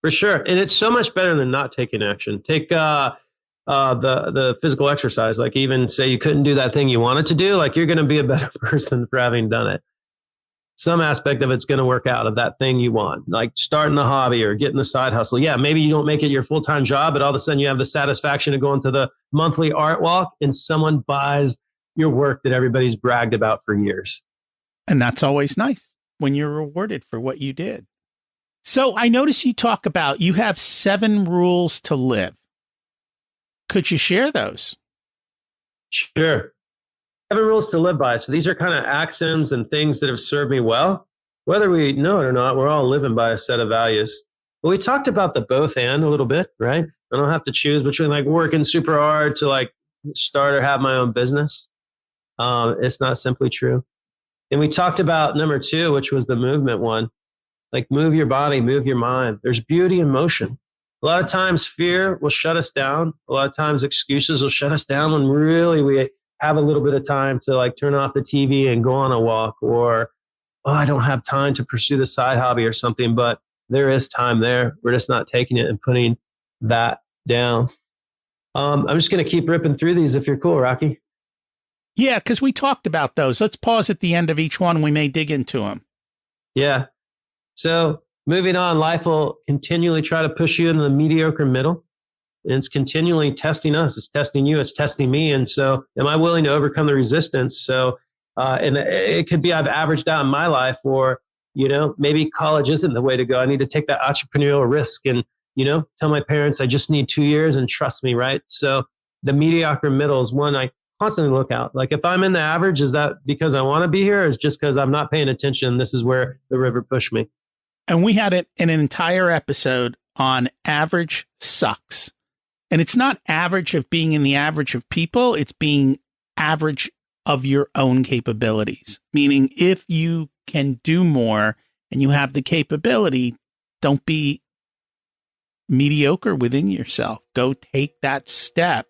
For sure. And it's so much better than not taking action. Take the physical exercise, even say you couldn't do that thing you wanted to do, you're going to be a better person for having done it. Some aspect of it's going to work out of that thing you want, starting the hobby or getting the side hustle. Yeah, maybe you don't make it your full-time job, but all of a sudden you have the satisfaction of going to the monthly art walk and someone buys your work that everybody's bragged about for years. And that's always nice when you're rewarded for what you did. So I notice you talk about you have 7 rules to live. Could you share those? Sure. 7 rules to live by. So these are kind of axioms and things that have served me well. whether we know it or not, we're all living by a set of values. But we talked about the both and a little bit, right? I don't have to choose between like working super hard to like start or have my own business. It's not simply true. And we talked about number 2, which was the movement one. Like move your body, move your mind. There's beauty in motion. A lot of times fear will shut us down. A lot of times excuses will shut us down when really we have a little bit of time to like turn off the TV and go on a walk, or, oh, I don't have time to pursue the side hobby or something, but there is time there. We're just not taking it and putting that down. I'm just going to keep ripping through these if you're cool, Rocky. Yeah, because we talked about those. Let's pause at the end of each one. We may dig into them. Yeah. So moving on, life will continually try to push you into the mediocre middle. And it's continually testing us. It's testing you. It's testing me. And so am I willing to overcome the resistance? So, and it could be I've averaged out in my life, or, maybe college isn't the way to go. I need to take that entrepreneurial risk and, tell my parents I just need 2 years and trust me, right? So the mediocre middle is one I constantly look out. Like if I'm in the average, is that because I want to be here, or is just because I'm not paying attention? This is where the river pushed me. And we had an entire episode on average sucks. And it's not average of being in the average of people. It's being average of your own capabilities. Meaning if you can do more and you have the capability, don't be mediocre within yourself. Go take that step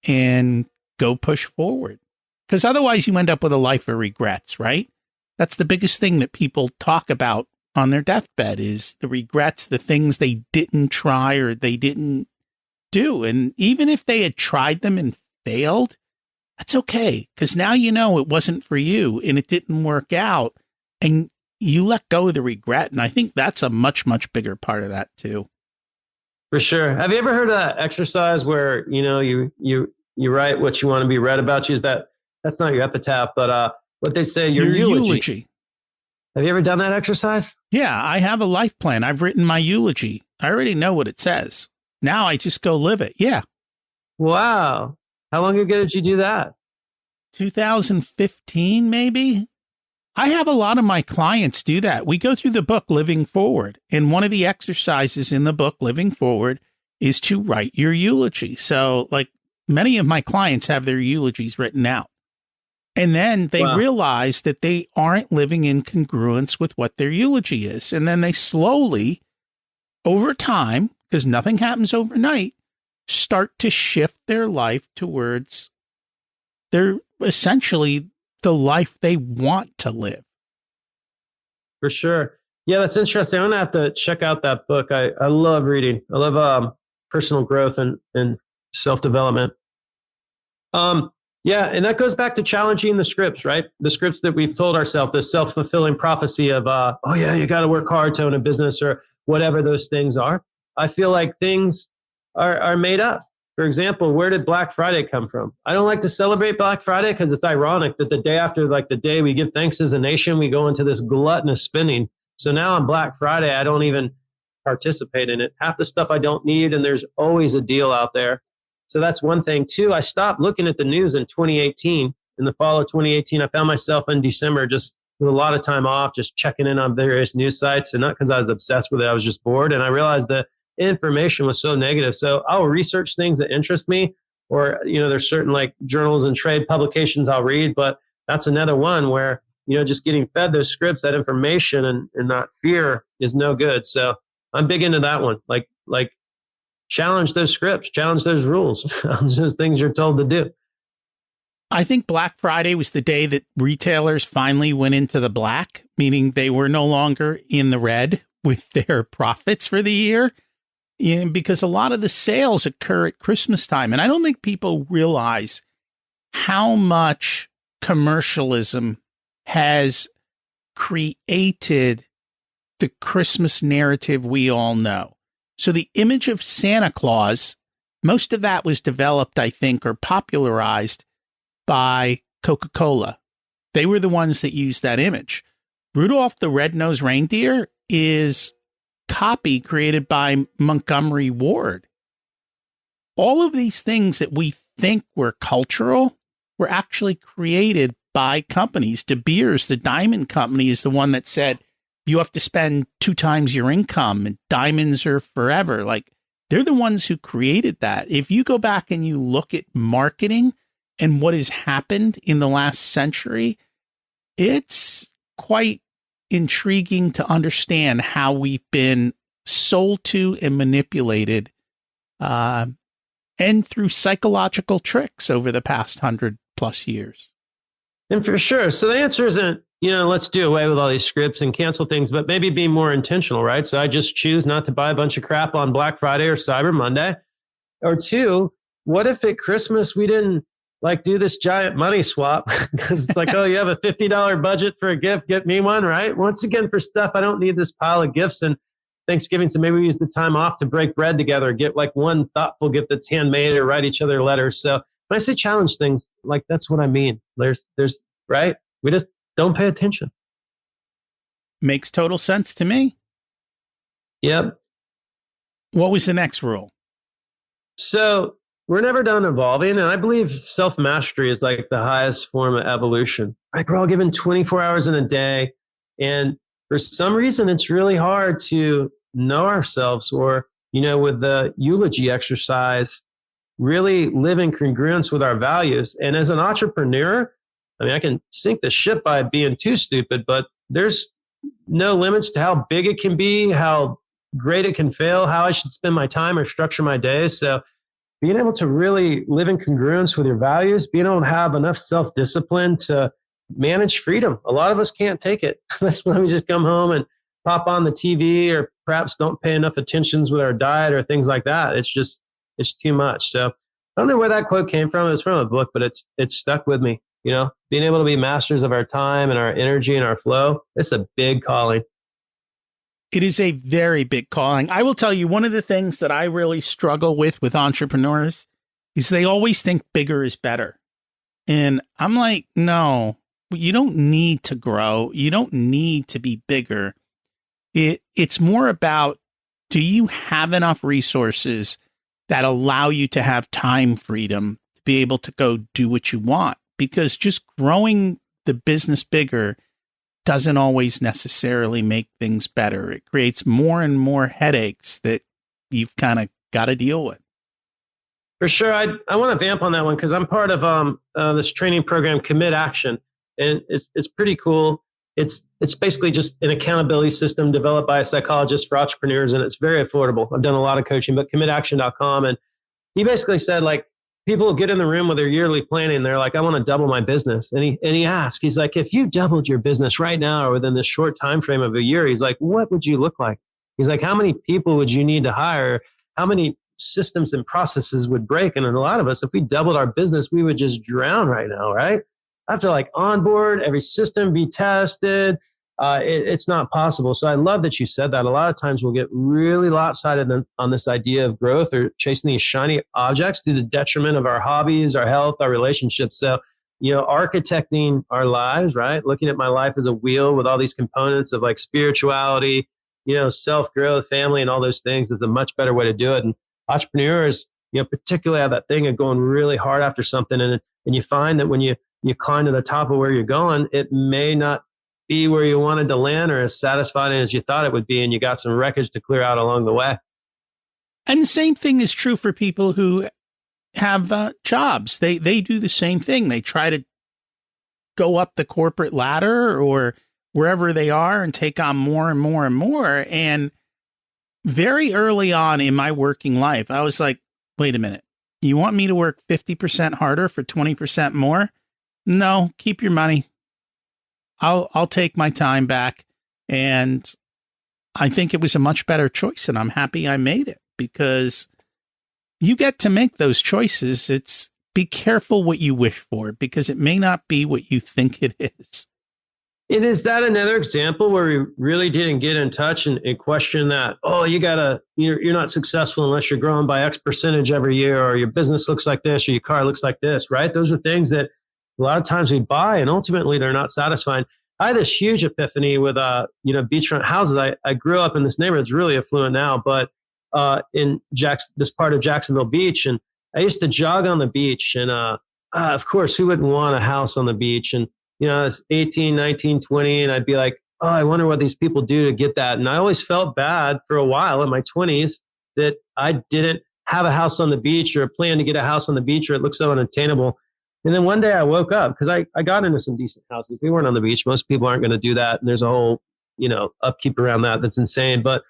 and go push forward. Because otherwise you end up with a life of regrets, right? That's the biggest thing that people talk about on their deathbed is the regrets, the things they didn't try or they didn't do. And even if they had tried them and failed, that's okay. Because now you know it wasn't for you and it didn't work out. And you let go of the regret. And I think that's a much, much bigger part of that too. For sure. Have you ever heard of that exercise where, you write what you want to be read about you? That's not your epitaph, but what they say, your eulogy. Have you ever done that exercise? Yeah, I have a life plan. I've written my eulogy. I already know what it says. Now I just go live it. Yeah. Wow. How long ago did you do that? 2015, maybe. I have a lot of my clients do that. We go through the book Living Forward, and one of the exercises in the book Living Forward is to write your eulogy. So like many of my clients have their eulogies written out. And then they realize that they aren't living in congruence with what their eulogy is. And then they slowly, over time, because nothing happens overnight, start to shift their life towards their essentially the life they want to live. For sure. Yeah, that's interesting. I'm going to have to check out that book. I love reading. I love personal growth and self-development. Yeah, and that goes back to challenging the scripts, right? The scripts that we've told ourselves, the self-fulfilling prophecy of, oh yeah, you got to work hard to own a business or whatever those things are. I feel like things are made up. For example, where did Black Friday come from? I don't like to celebrate Black Friday because it's ironic that the day after, like the day we give thanks as a nation, we go into this gluttonous spending. So now on Black Friday, I don't even participate in it. Half the stuff I don't need, and there's always a deal out there. So that's one thing. Two, I stopped looking at the news in 2018. In the fall of 2018, I found myself in December just with a lot of time off, just checking in on various news sites. And not because I was obsessed with it, I was just bored. And I realized the information was so negative. So I'll research things that interest me, or, there's certain like journals and trade publications I'll read. But that's another one where, just getting fed those scripts, that information and that fear is no good. So I'm big into that one. Like challenge those scripts, challenge those rules, challenge those things you're told to do. I think Black Friday was the day that retailers finally went into the black, meaning they were no longer in the red with their profits for the year, because a lot of the sales occur at Christmas time. And I don't think people realize how much commercialism has created the Christmas narrative we all know. So the image of Santa Claus, most of that was developed, I think, or popularized by Coca-Cola. They were the ones that used that image. Rudolph the Red-Nosed Reindeer is copy created by Montgomery Ward. All of these things that we think were cultural were actually created by companies. De Beers, the diamond company, is the one that said, you have to spend 2 times your income and diamonds are forever. Like, they're the ones who created that. If you go back and you look at marketing and what has happened in the last century, it's quite intriguing to understand how we've been sold to and manipulated, and through psychological tricks over the past 100+ years. And for sure. So the answer isn't, let's do away with all these scripts and cancel things, but maybe be more intentional, right? So I just choose not to buy a bunch of crap on Black Friday or Cyber Monday. Or 2, what if at Christmas we didn't do this giant money swap? Because it's like, oh, you have a $50 budget for a gift, get me one, right? Once again, for stuff, I don't need this pile of gifts and Thanksgiving. So maybe we use the time off to break bread together, get one thoughtful gift that's handmade, or write each other letters. So when I say challenge things, that's what I mean. There's right. We just don't pay attention. Makes total sense to me. Yep. What was the next rule? So we're never done evolving. And I believe self-mastery is the highest form of evolution. We're all given 24 hours in a day. And for some reason, it's really hard to know ourselves, or, with the eulogy exercise, really live in congruence with our values. And as an entrepreneur, I can sink the ship by being too stupid, but there's no limits to how big it can be, how great it can fail, how I should spend my time or structure my days. So being able to really live in congruence with your values, being able to have enough self-discipline to manage freedom. A lot of us can't take it. That's when we just come home and pop on the TV, or perhaps don't pay enough attentions with our diet or things like that. It's too much. So I don't know where that quote came from. It was from a book, but it's stuck with me. Being able to be masters of our time and our energy and our flow, it's a big calling. It is a very big calling. I will tell you, one of the things that I really struggle with entrepreneurs is they always think bigger is better. And I'm like, no, you don't need to grow. You don't need to be bigger. It's more about, do you have enough resources that allow you to have time freedom to be able to go do what you want? Because just growing the business bigger doesn't always necessarily make things better. It creates more and more headaches that you've kind of got to deal with. For sure. I want to vamp on that one, because I'm part of this training program, Commit Action. And it's pretty cool. It's basically just an accountability system developed by a psychologist for entrepreneurs, and it's very affordable. I've done a lot of coaching, but committaction.com. And he basically said, people get in the room with their yearly planning. They're like, I want to double my business. And he asked, he's like, if you doubled your business right now or within this short time frame of a year, he's like, what would you look like? He's like, how many people would you need to hire? How many systems and processes would break? And in a lot of us, if we doubled our business, we would just drown right now, right? I have to onboard every system, be tested. It's not possible. So I love that you said that. A lot of times we'll get really lopsided on this idea of growth, or chasing these shiny objects to the detriment of our hobbies, our health, our relationships. So, architecting our lives, right? Looking at my life as a wheel with all these components of spirituality, self-growth, family, and all those things is a much better way to do it. And entrepreneurs, particularly have that thing of going really hard after something. And you find that when you climb to the top of where you're going, it may not be where you wanted to land or as satisfying as you thought it would be. And you got some wreckage to clear out along the way. And the same thing is true for people who have jobs. They do the same thing. They try to go up the corporate ladder or wherever they are and take on more and more and more. And very early on in my working life, I was like, wait a minute, you want me to work 50% harder for 20% more? No, keep your money. I'll take my time back. And I think it was a much better choice, and I'm happy I made it, because you get to make those choices. It's be careful what you wish for, because it may not be what you think it is. And is that another example where we really didn't get in touch and question that, you're not successful unless you're growing by X percentage every year, or your business looks like this, or your car looks like this, right? Those are things that a lot of times we buy, and ultimately they're not satisfying. I had this huge epiphany with, beachfront houses. I grew up in this neighborhood. It's really affluent now, but in this part of Jacksonville Beach. And I used to jog on the beach. And of course, who wouldn't want a house on the beach? And, I was 18, 19, 20, and I'd be like, oh, I wonder what these people do to get that. And I always felt bad for a while in my 20s that I didn't have a house on the beach or a plan to get a house on the beach, or it looked so unattainable. And then one day I woke up because I got into some decent houses. They weren't on the beach. Most people aren't going to do that. And there's a whole, upkeep around that that's insane. But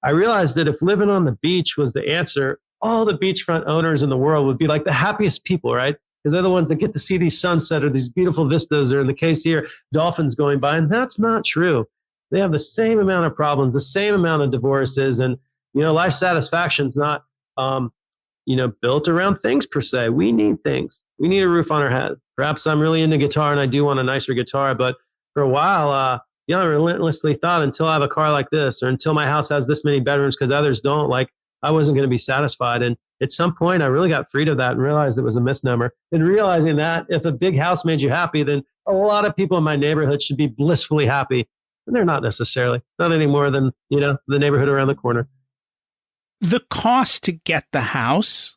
I realized that if living on the beach was the answer, all the beachfront owners in the world would be like the happiest people, right? Because they're the ones that get to see these sunset or these beautiful vistas, or in the case here, dolphins going by. And that's not true. They have the same amount of problems, the same amount of divorces. And, life satisfaction is not, built around things per se. We need things. We need a roof on our head. Perhaps I'm really into guitar and I do want a nicer guitar. But for a while, I relentlessly thought until I have a car like this, or until my house has this many bedrooms because others don't, like, I wasn't going to be satisfied. And at some point, I really got freed of that and realized it was a misnomer. And realizing that if a big house made you happy, then a lot of people in my neighborhood should be blissfully happy. And they're not necessarily, not any more than, the neighborhood around the corner. The cost to get the house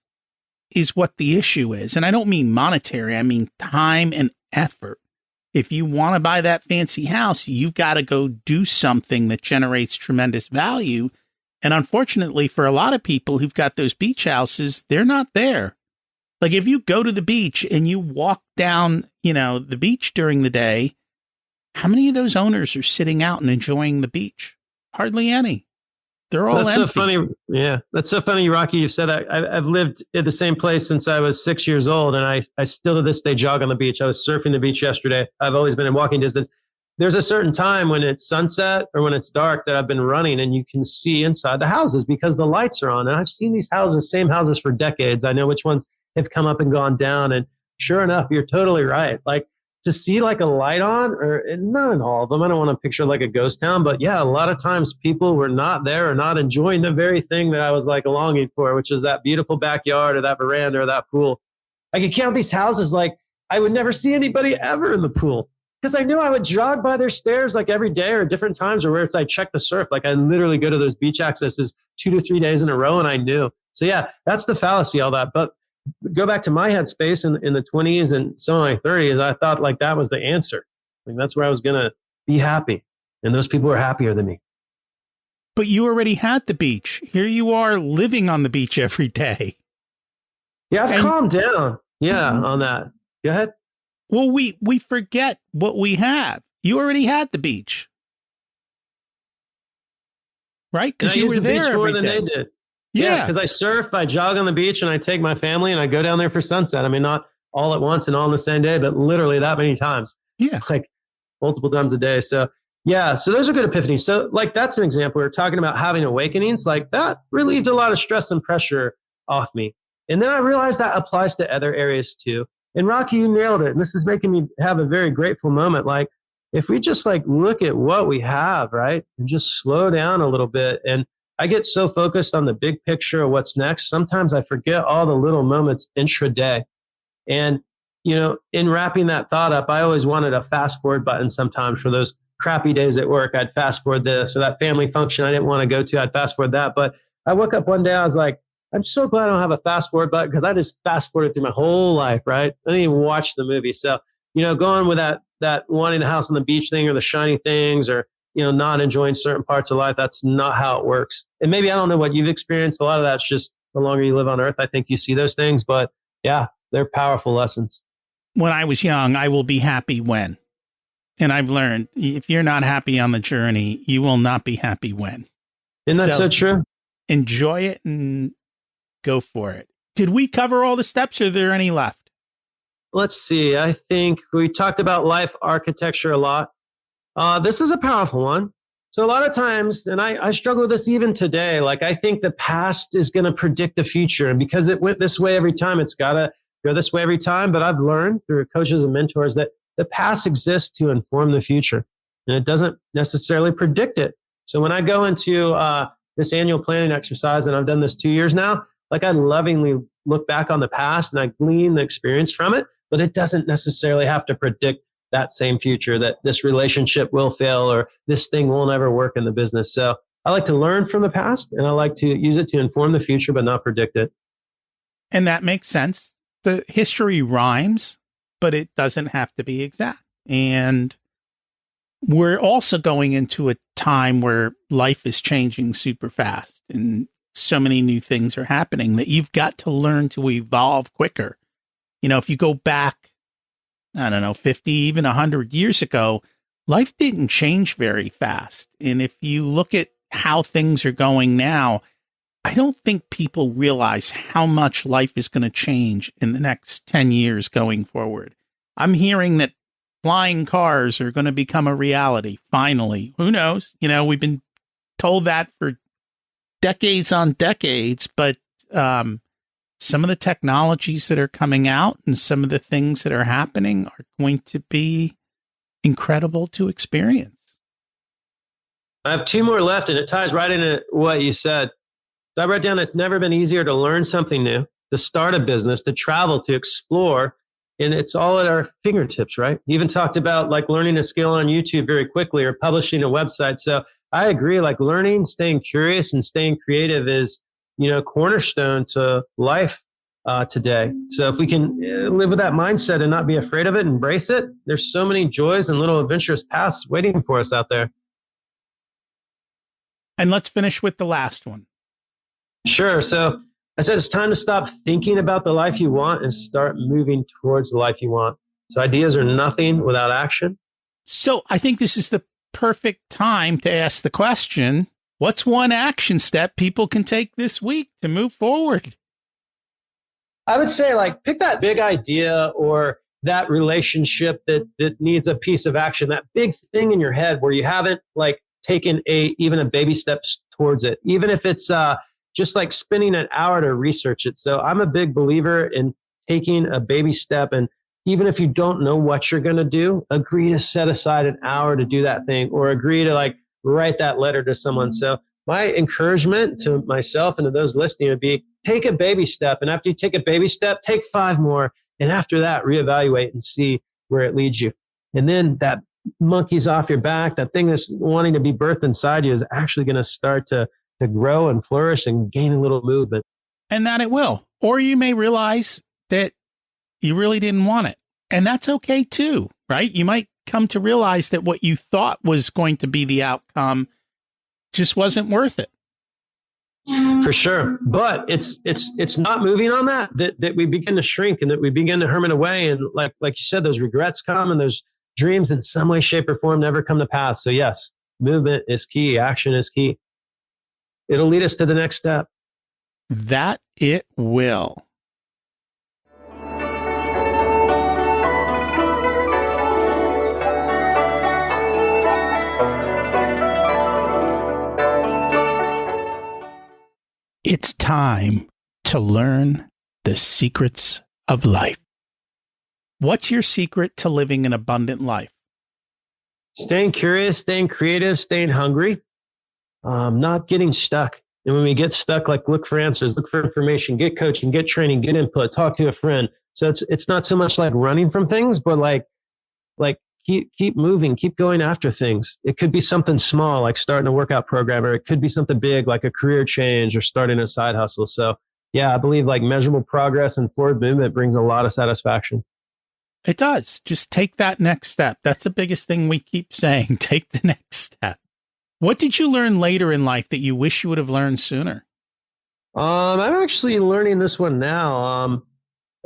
is what the issue is. And I don't mean monetary, I mean time and effort. If you want to buy that fancy house, you've got to go do something that generates tremendous value. And unfortunately, for a lot of people who've got those beach houses, they're not there. Like if you go to the beach and you walk down, the beach during the day, how many of those owners are sitting out and enjoying the beach? Hardly any. They're all That's empty. so funny. Yeah, that's so funny, Rocky. You've said that. I've lived at the same place since I was 6 years old, and I still to this day jog on the beach. I was surfing the beach yesterday. I've always been in walking distance. There's a certain time when it's sunset or when it's dark that I've been running and you can see inside the houses because the lights are on. And I've seen these houses, same houses for decades. I know which ones have come up and gone down. And sure enough, you're totally right. Like to see like a light on, or not in all of them. I don't want to picture like a ghost town, but yeah, a lot of times people were not there or not enjoying the very thing that I was like longing for, which is that beautiful backyard or that veranda or that pool. I could count these houses like I would never see anybody ever in the pool. Because I knew I would jog by their stairs like every day or different times, or where it's I check the surf. Like I literally go to those beach accesses 2 to 3 days in a row, and I knew. So yeah, that's the fallacy, all that. But go back to my headspace in the 20s and some of my 30s, I thought like that was the answer. Like that's where I was going to be happy. And those people were happier than me. But you already had the beach. Here you are living on the beach every day. Yeah, I've calmed down. Yeah, on that. Go ahead. Well, we forget what we have. You already had the beach, right? Because you were there beach more every than day. they did. Yeah, because I surf, I jog on the beach, and I take my family and I go down there for sunset. I mean, not all at once and all on the same day, but literally that many times. Yeah, like multiple times a day. So yeah, so those are good epiphanies. So like that's an example. We're talking about having awakenings. Like that relieved a lot of stress and pressure off me. And then I realized that applies to other areas too. And Rocky, you nailed it. And this is making me have a very grateful moment. Like if we just like look at what we have, right, and just slow down a little bit. And I get so focused on the big picture of what's next. Sometimes I forget all the little moments intraday. And, in wrapping that thought up, I always wanted a fast forward button sometimes for those crappy days at work. I'd fast forward this, or that family function I didn't want to go to, I'd fast forward that. But I woke up one day, I was like, I'm so glad I don't have a fast forward button because I just fast forwarded through my whole life, right? I didn't even watch the movie. So, going with that wanting the house on the beach thing or the shiny things or, not enjoying certain parts of life, that's not how it works. And maybe I don't know what you've experienced. A lot of that's just the longer you live on earth, I think you see those things. But yeah, they're powerful lessons. When I was young, I will be happy when. And I've learned if you're not happy on the journey, you will not be happy when. Isn't that so true? Enjoy it and go for it. Did we cover all the steps or are there any left? Let's see. I think we talked about life architecture a lot. This is a powerful one. So a lot of times, and I struggle with this even today, like I think the past is going to predict the future. And because it went this way every time, it's got to go this way every time. But I've learned through coaches and mentors that the past exists to inform the future. And it doesn't necessarily predict it. So when I go into this annual planning exercise, and I've done this 2 years now, like I lovingly look back on the past and I glean the experience from it, but it doesn't necessarily have to predict that same future, that this relationship will fail or this thing will never work in the business. So I like to learn from the past and I like to use it to inform the future, but not predict it. And that makes sense. The history rhymes, but it doesn't have to be exact. And we're also going into a time where life is changing super fast and so many new things are happening that you've got to learn to evolve quicker. You know, if you go back, I don't know, 50, even 100 years ago, life didn't change very fast. And if you look at how things are going now, I don't think people realize how much life is going to change in the next 10 years going forward. I'm hearing that flying cars are going to become a reality, finally. Who knows? You know, we've been told that for decades on decades, but some of the technologies that are coming out and some of the things that are happening are going to be incredible to experience. I have two more left, and it ties right into what you said. So I wrote down it's never been easier to learn something new, to start a business, to travel, to explore. And it's all at our fingertips, right? You even talked about like learning a skill on YouTube very quickly or publishing a website. So I agree, like learning, staying curious and staying creative is, cornerstone to life today. So if we can live with that mindset and not be afraid of it, embrace it, there's so many joys and little adventurous paths waiting for us out there. And let's finish with the last one. Sure. So I said it's time to stop thinking about the life you want and start moving towards the life you want. So ideas are nothing without action. So I think this is the perfect time to ask the question, what's one action step people can take this week to move forward? I would say like pick that big idea or that relationship that needs a piece of action, that big thing in your head where you haven't like taken even a baby steps towards it, even if it's just like spending an hour to research it. So I'm a big believer in taking a baby step. And even if you don't know what you're going to do, agree to set aside an hour to do that thing or agree to like write that letter to someone. So my encouragement to myself and to those listening would be take a baby step. And after you take a baby step, take 5 more. And after that, reevaluate and see where it leads you. And then that monkey's off your back, that thing that's wanting to be birthed inside you is actually going to start to grow and flourish and gain a little movement. And that it will. Or you may realize that you really didn't want it. And that's okay too, right? You might come to realize that what you thought was going to be the outcome just wasn't worth it. For sure. But it's not moving on that we begin to shrink and that we begin to hermit away. And like you said, those regrets come and those dreams in some way, shape, or form never come to pass. So yes, movement is key. Action is key. It'll lead us to the next step. That it will. It's time to learn the secrets of life. What's your secret to living an abundant life? Staying curious, staying creative, staying hungry. Not getting stuck. And when we get stuck, like look for answers, look for information, get coaching, get training, get input, talk to a friend. So it's not so much like running from things, but like keep moving, keep going after things. It could be something small, like starting a workout program, or it could be something big, like a career change or starting a side hustle. So yeah, I believe like measurable progress and forward movement brings a lot of satisfaction. It does. Just take that next step. That's the biggest thing we keep saying. Take the next step. What did you learn later in life that you wish you would have learned sooner? I'm actually learning this one now.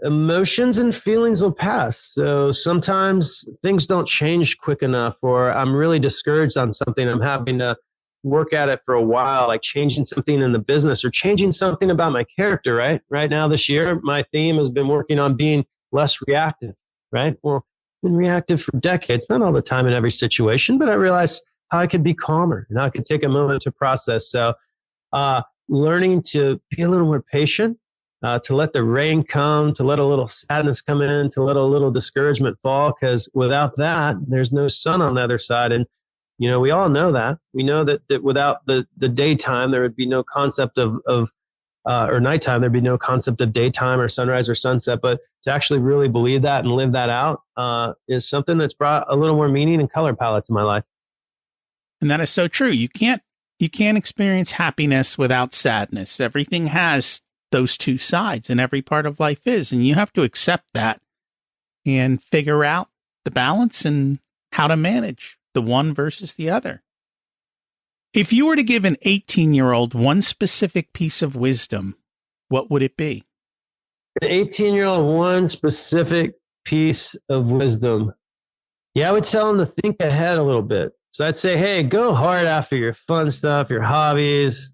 Emotions and feelings will pass. So sometimes things don't change quick enough, or I'm really discouraged on something. I'm having to work at it for a while, like changing something in the business or changing something about my character, right? Right now this year, my theme has been working on being less reactive, right? Well, I've been reactive for decades, not all the time in every situation, but I realized how I could be calmer and how I could take a moment to process. So learning to be a little more patient, to let the rain come, to let a little sadness come in, to let a little discouragement fall, because without that, there's no sun on the other side. And, we all know that. We know that without the daytime, there would be no concept of or nighttime, there'd be no concept of daytime or sunrise or sunset. But to actually really believe that and live that out is something that's brought a little more meaning and color palette to my life. And that is so true. You can't experience happiness without sadness. Everything has those two sides, and every part of life is. And you have to accept that and figure out the balance and how to manage the one versus the other. If you were to give an 18-year-old one specific piece of wisdom, what would it be? An 18-year-old, one specific piece of wisdom. Yeah, I would tell them to think ahead a little bit. So I'd say, hey, go hard after your fun stuff, your hobbies,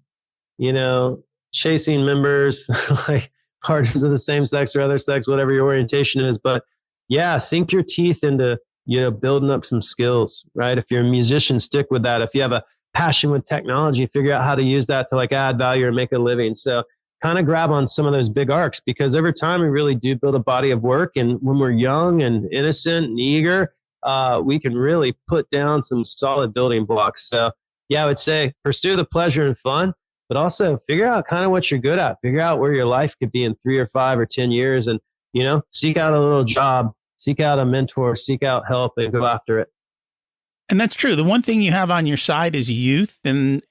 chasing members, like partners of the same sex or other sex, whatever your orientation is. But yeah, sink your teeth into, building up some skills, right? If you're a musician, stick with that. If you have a passion with technology, figure out how to use that to like add value or make a living. So kind of grab on some of those big arcs, because over time we really do build a body of work. And when we're young and innocent and eager, we can really put down some solid building blocks. So yeah, I would say pursue the pleasure and fun, but also figure out kind of what you're good at. Figure out where your life could be in 3 or 5 or 10 years, and, seek out a little job, seek out a mentor, seek out help, and go after it. And that's true. The one thing you have on your side is youth, and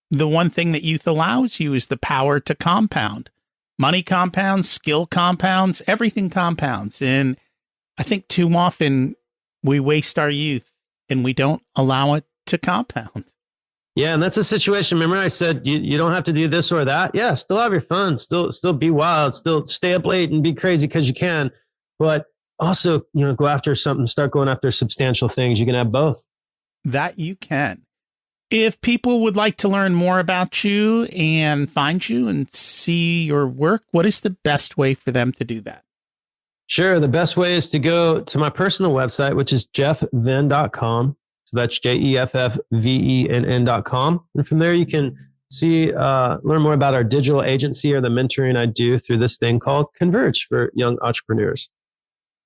the one thing that youth allows you is the power to compound. Money compounds, skill compounds, everything compounds. And I think too often we waste our youth and we don't allow it to compound. Yeah, and that's a situation. Remember I said you don't have to do this or that. Yeah, still have your fun, still be wild, still stay up late and be crazy because you can. But also, go after something, start going after substantial things. You can have both. That you can. If people would like to learn more about you and find you and see your work, what is the best way for them to do that? Sure. The best way is to go to my personal website, which is jeffvenn.com. So that's JEFFVENN.com. And from there, you can learn more about our digital agency or the mentoring I do through this thing called Converge for young entrepreneurs.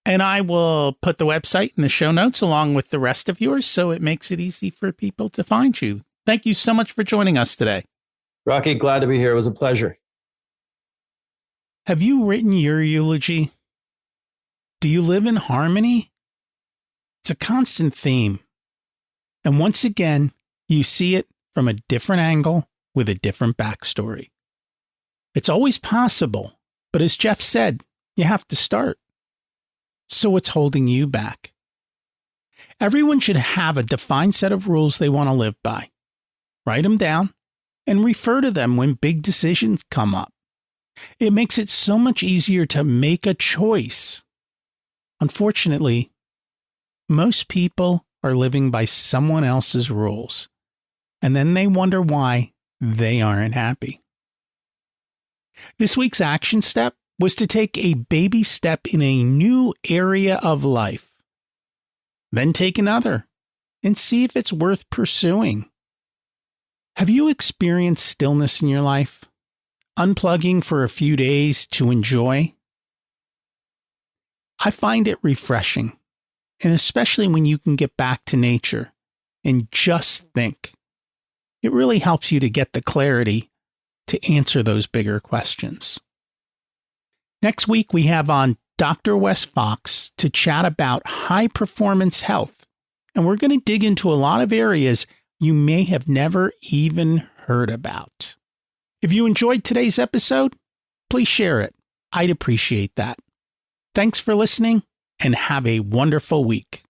And I will put the website in the show notes along with the rest of yours, so it makes it easy for people to find you. Thank you so much for joining us today. Rocky, glad to be here. It was a pleasure. Have you written your eulogy? Do you live in harmony? It's a constant theme. And once again, you see it from a different angle with a different backstory. It's always possible, but as Jeff said, you have to start. So what's holding you back? Everyone should have a defined set of rules they want to live by. Write them down and refer to them when big decisions come up. It makes it so much easier to make a choice. Unfortunately, most people are living by someone else's rules, and then they wonder why they aren't happy. This week's action step was to take a baby step in a new area of life. Then take another and see if it's worth pursuing. Have you experienced stillness in your life? Unplugging for a few days to enjoy? I find it refreshing, and especially when you can get back to nature and just think. It really helps you to get the clarity to answer those bigger questions. Next week, we have on Dr. Wes Fox to chat about high performance health. And we're going to dig into a lot of areas you may have never even heard about. If you enjoyed today's episode, please share it. I'd appreciate that. Thanks for listening and have a wonderful week.